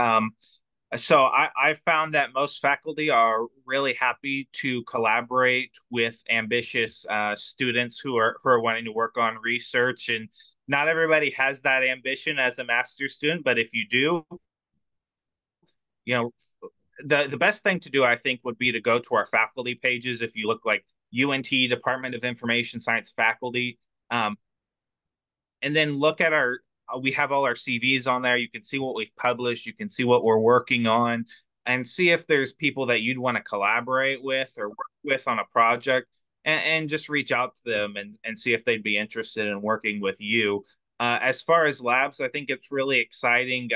So I found that most faculty are really happy to collaborate with ambitious students who are wanting to work on research, and not everybody has that ambition as a master's student, but if you do, you know, the best thing to do, I think, would be to go to our faculty pages. If you look like UNT Department of Information Science faculty, and then look at our we have all our CVs on there. You can see what we've published. You can see what we're working on, and see if there's people that you'd want to collaborate with or work with on a project, and just reach out to them and see if they'd be interested in working with you. As far as labs, I think it's really exciting.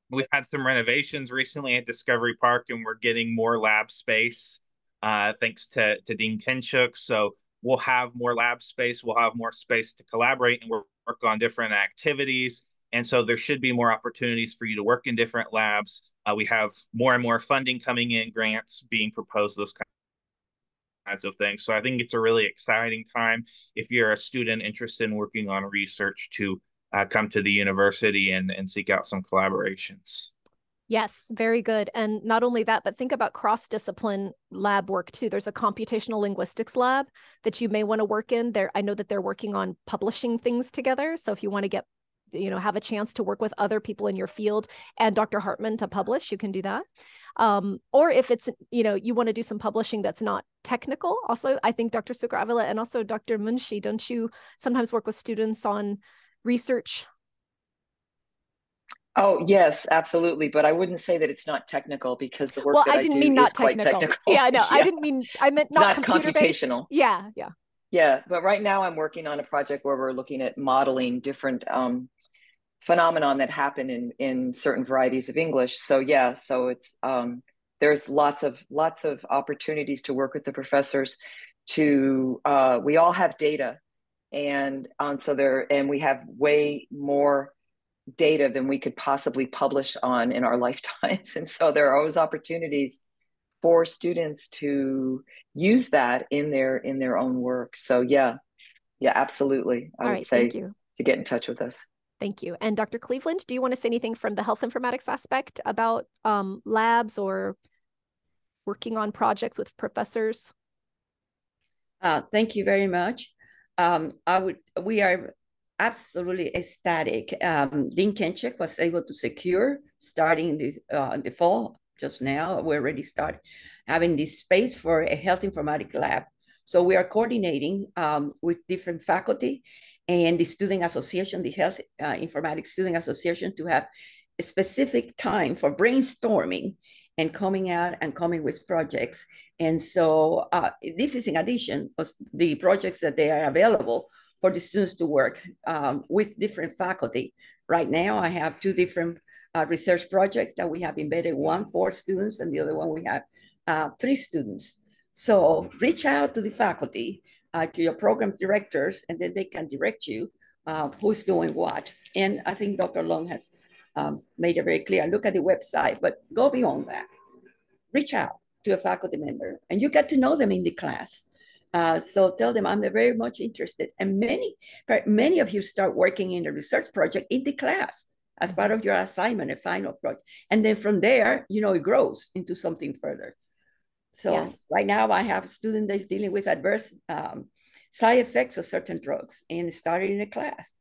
We've had some renovations recently at Discovery Park, and we're getting more lab space thanks to Dean Kinchuk. So we'll have more lab space. We'll have more space to collaborate and work on different activities. And so there should be more opportunities for you to work in different labs. We have more and more funding coming in, grants being proposed, those kinds of things. So I think it's a really exciting time if you're a student interested in working on research to come to the university and seek out some collaborations. Yes, very good. And not only that, but think about cross-discipline lab work too. There's a computational linguistics lab that you may want to work in there. I know that they're working on publishing things together. So if you want to get, have a chance to work with other people in your field and Dr. Hartman to publish, you can do that. Or if it's, you want to do some publishing that's not technical. Also, I think Dr. Sucre Avila and also Dr. Munshi, don't you sometimes work with students on research? Oh, yes, absolutely. But I wouldn't say that it's not technical, because the work that I do is quite technical. Yeah, I know. Yeah. I meant not computational. Yeah. Yeah, but right now I'm working on a project where we're looking at modeling different phenomenon that happen in certain varieties of English. So yeah, so it's there's lots of opportunities to work with the professors to we all have data, and we have way more data than we could possibly publish on in our lifetimes. And so there are always opportunities for students to use that in their own work. So yeah, absolutely. I would say to get in touch with us. Thank you. And Dr. Cleveland, do you want to say anything from the health informatics aspect about labs or working on projects with professors? Thank you very much. We are absolutely ecstatic. Dean Kenchik was able to secure, starting the fall, just now, we already start having this space for a health informatics lab. So we are coordinating with different faculty and the student association, the Health Informatics Student Association, to have a specific time for brainstorming and coming out and coming with projects. And so this is in addition to the projects that they are available for the students to work with different faculty. Right now, I have two different research projects that we have embedded, one for students and the other one we have 3 students. So reach out to the faculty, to your program directors, and then they can direct you who's doing what. And I think Dr. Long has made it very clear. Look at the website, but go beyond that. Reach out to a faculty member and you get to know them in the class. So tell them I'm very much interested. And many of you start working in a research project in the class as part of your assignment, a final project. And then from there, it grows into something further. So yes. Right now I have a student that's dealing with adverse side effects of certain drugs and started in a class.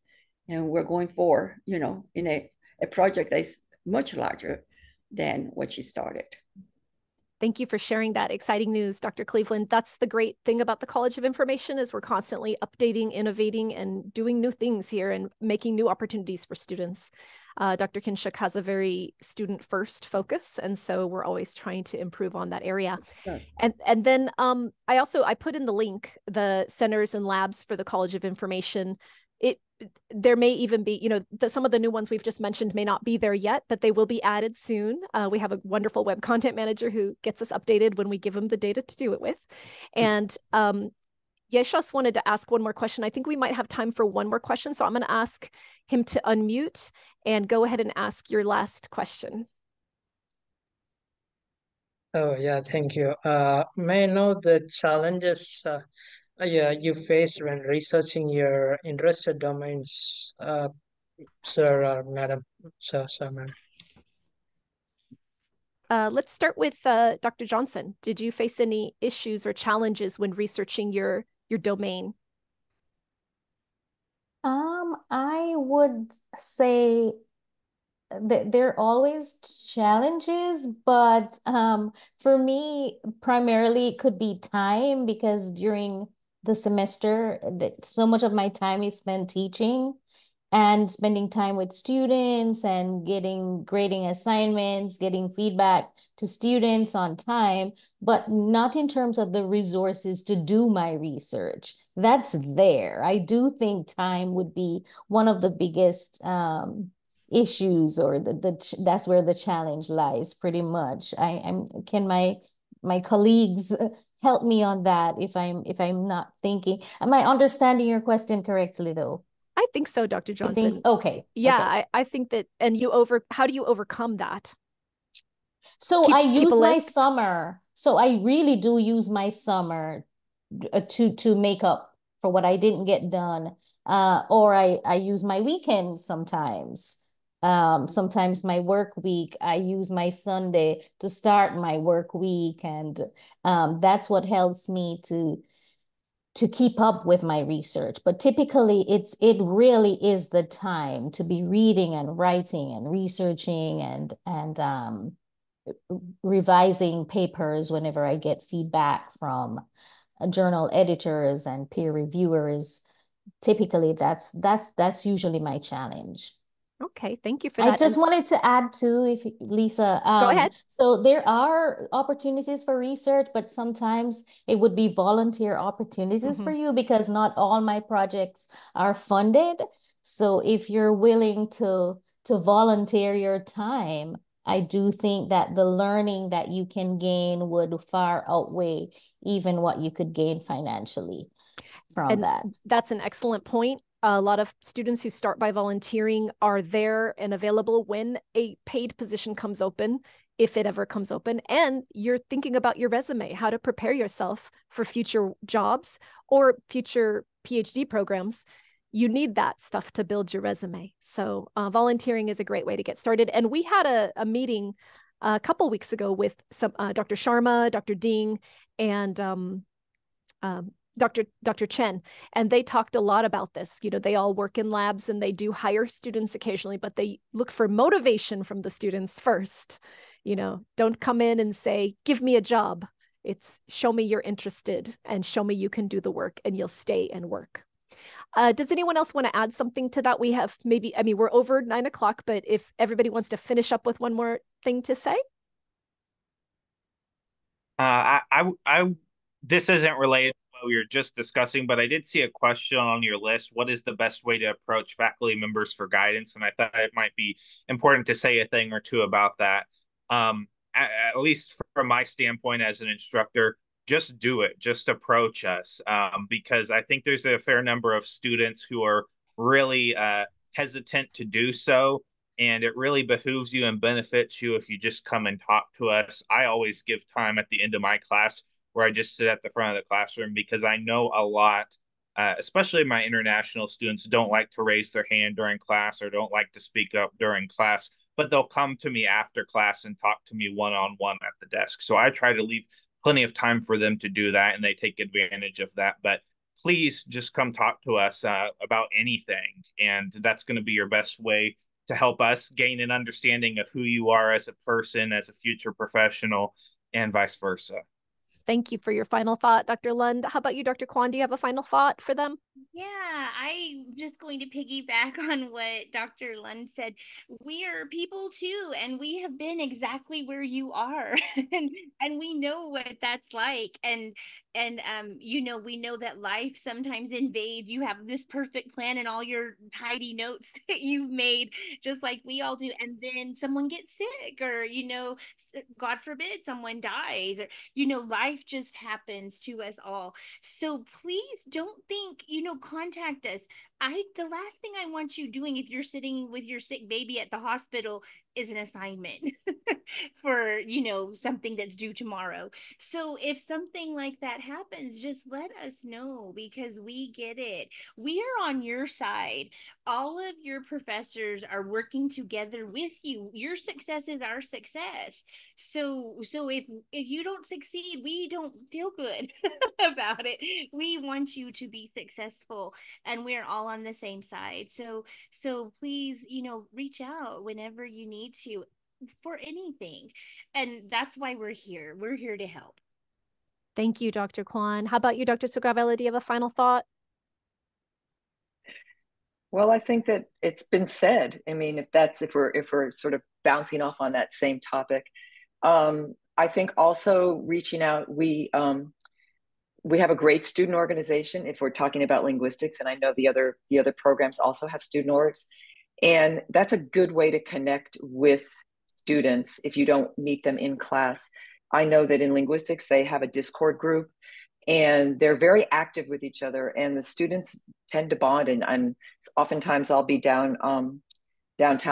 And we're going for, in a project that is much larger than what she started. Thank you for sharing that exciting news, Dr. Cleveland. That's the great thing about the College of Information is we're constantly updating, innovating, and doing new things here and making new opportunities for students. Dr. Kenchik has a very student-first focus, and so we're always trying to improve on that area. Yes. And then I put in the link, the centers and labs for the College of Information. There may even be, some of the new ones we've just mentioned may not be there yet, but they will be added soon. We have a wonderful web content manager who gets us updated when we give him the data to do it with. And Yeshas wanted to ask one more question. I think we might have time for one more question. So I'm going to ask him to unmute and go ahead and ask your last question. Oh, yeah, thank you. May I know the challenges you face when researching your interested domains, sir or madam? Sir, madam. Let's start with Dr. Johnson. Did you face any issues or challenges when researching your domain? I would say that there are always challenges, but for me, primarily it could be time, because during the semester, so much of my time is spent teaching and spending time with students and grading assignments, getting feedback to students on time, but not in terms of the resources to do my research. That's there. I do think time would be one of the biggest issues, or that's where the challenge lies pretty much. Can my colleagues help me on that if I'm not thinking? Am I understanding your question correctly though? I think so, Dr. Johnson. Okay. Yeah, okay. I think that, and how do you overcome that? So I use my summer. So I really do use my summer to make up for what I didn't get done. Or I use my weekends sometimes. Sometimes my work week, I use my Sunday to start my work week. And that's what helps me to keep up with my research. But typically it really is the time to be reading and writing and researching and revising papers whenever I get feedback from journal editors and peer reviewers. Typically that's usually my challenge. Okay, thank you for that. I just wanted to add too, if Lisa, go ahead. So there are opportunities for research, but sometimes it would be volunteer opportunities for you, because not all my projects are funded. So if you're willing to volunteer your time, I do think that the learning that you can gain would far outweigh even what you could gain financially from that. That's an excellent point. A lot of students who start by volunteering are there and available when a paid position comes open, if it ever comes open, and you're thinking about your resume, how to prepare yourself for future jobs or future PhD programs. You need that stuff to build your resume. So volunteering is a great way to get started. And we had a meeting a couple weeks ago with some Dr. Sharma, Dr. Ding, and Dr. Chen, and they talked a lot about this. You know, they all work in labs and they do hire students occasionally, but they look for motivation from the students first. You know, don't come in and say, give me a job. It's show me you're interested and show me you can do the work, and you'll stay and work. Does anyone else want to add something to that? We have maybe, I mean, we're over 9 o'clock, but if everybody wants to finish up with one more thing to say. This isn't related to what we were just discussing, but I did see a question on your list. What is the best way to approach faculty members for guidance? And I thought it might be important to say a thing or two about that. At least from my standpoint as an instructor, just do it. Just approach us, because I think there's a fair number of students who are really hesitant to do so. And it really behooves you and benefits you if you just come and talk to us. I always give time at the end of my class where I just sit at the front of the classroom, because I know a lot, especially my international students, don't like to raise their hand during class or don't like to speak up during class, but they'll come to me after class and talk to me one-on-one at the desk. So I try to leave plenty of time for them to do that, and they take advantage of that. But please just come talk to us about anything. And that's going to be your best way to help us gain an understanding of who you are as a person, as a future professional, and vice versa. Thank you for your final thought, Dr. Lund. How about you, Dr. Kwan? Do you have a final thought for them? Yeah, I'm just going to piggyback on what Dr. Lund said. We are people too, and we have been exactly where you are, and we know what that's like. And you know, we know that life sometimes invades. You have this perfect plan and all your tidy notes that you've made, just like we all do, and then someone gets sick, or you know, God forbid, someone dies, or you know, life just happens to us all. So please don't think, you know, contact us. The last thing I want you doing if you're sitting with your sick baby at the hospital is an assignment for, you know, something that's due tomorrow. So if something like that happens, just let us know, because we get it. We are on your side. All of your professors are working together with you. Your success is our success. So if you don't succeed, we don't feel good about it. We want you to be successful, and we're all on the same side. So please, you know, reach out whenever you need to for anything. And that's why we're here. We're here to help. Thank you, Dr. Kwan. How about you, Dr. Sugawela? Do you have a final thought? Well, I think that it's been said. I mean, if we're sort of bouncing off on that same topic, I think also reaching out. We have a great student organization if we're talking about linguistics, and I know the other programs also have student orgs, and that's a good way to connect with students if you don't meet them in class. I know that in linguistics they have a Discord group, and they're very active with each other, and the students tend to bond. And oftentimes I'll be downtown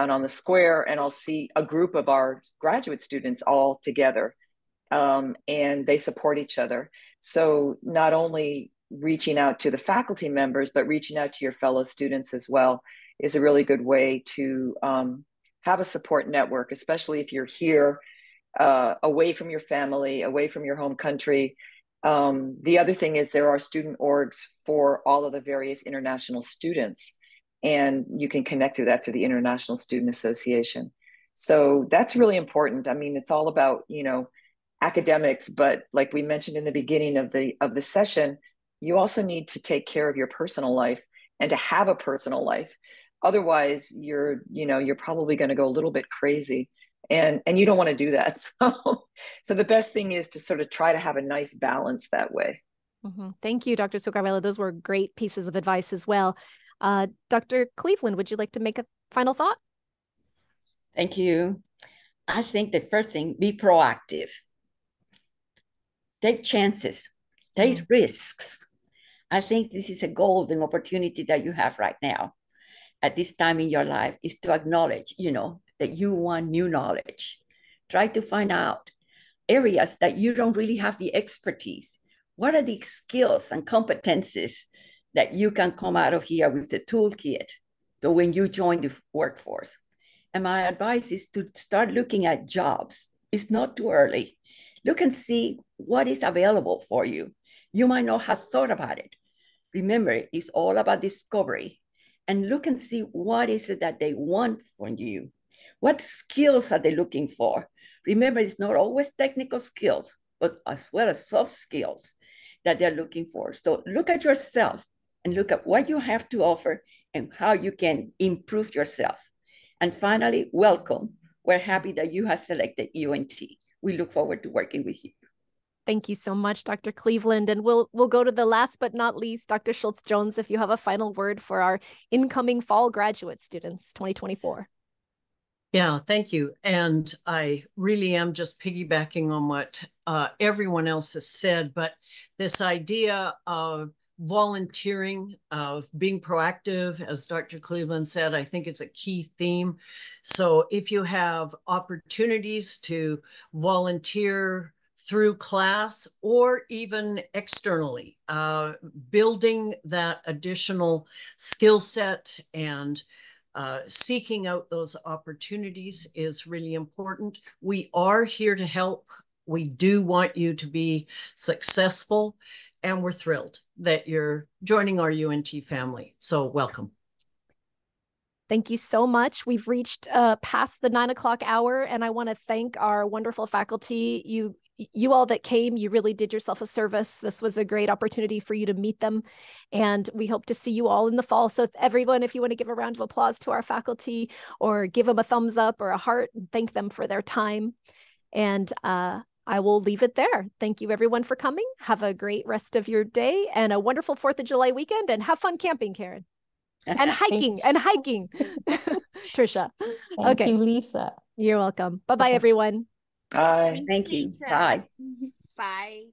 on the square, and I'll see a group of our graduate students all together, and they support each other. So not only reaching out to the faculty members, but reaching out to your fellow students as well is a really good way to have a support network, especially if you're here away from your family, away from your home country. The other thing is there are student orgs for all of the various international students, and you can connect through that through the International Student Association. So that's really important. I mean, it's all about, you know, academics, but like we mentioned in the beginning of the session, you also need to take care of your personal life and to have a personal life. Otherwise, you're probably going to go a little bit crazy, and you don't want to do that. So the best thing is to sort of try to have a nice balance that way. Mm-hmm. Thank you, Dr. Sugawela. Those were great pieces of advice as well. Dr. Cleveland, would you like to make a final thought? Thank you. I think the first thing, be proactive. Take chances, take risks. I think this is a golden opportunity that you have right now at this time in your life, is to acknowledge, you know, that you want new knowledge. Try to find out areas that you don't really have the expertise. What are the skills and competencies that you can come out of here with the toolkit so when you join the workforce? And my advice is to start looking at jobs. It's not too early. Look and see what is available for you. You might not have thought about it. Remember, it's all about discovery. And look and see what is it that they want from you. What skills are they looking for? Remember, it's not always technical skills, but as well as soft skills that they're looking for. So look at yourself and look at what you have to offer and how you can improve yourself. And finally, welcome. We're happy that you have selected UNT. We look forward to working with you. Thank you so much, Dr. Cleveland. And we'll go to the last but not least, Dr. Schultz-Jones, if you have a final word for our incoming fall graduate students, 2024. Yeah, thank you. And I really am just piggybacking on what everyone else has said, but this idea of volunteering, of being proactive, as Dr. Cleveland said, I think it's a key theme. So if you have opportunities to volunteer through class or even externally, building that additional skill set and seeking out those opportunities is really important. We are here to help. We do want you to be successful, and we're thrilled that you're joining our UNT family. So welcome. Thank you so much. We've reached past the 9 o'clock hour, and I want to thank our wonderful faculty. You all that came, you really did yourself a service. This was a great opportunity for you to meet them, and we hope to see you all in the fall. So everyone, if you want to give a round of applause to our faculty or give them a thumbs up or a heart, and thank them for their time. And I will leave it there. Thank you everyone for coming. Have a great rest of your day and a wonderful 4th of July weekend, and have fun camping, Karen. And hiking, Trisha. Thank you, Lisa. You're welcome. Bye-bye, everyone. Bye. Thank you. Lisa. Bye. Bye.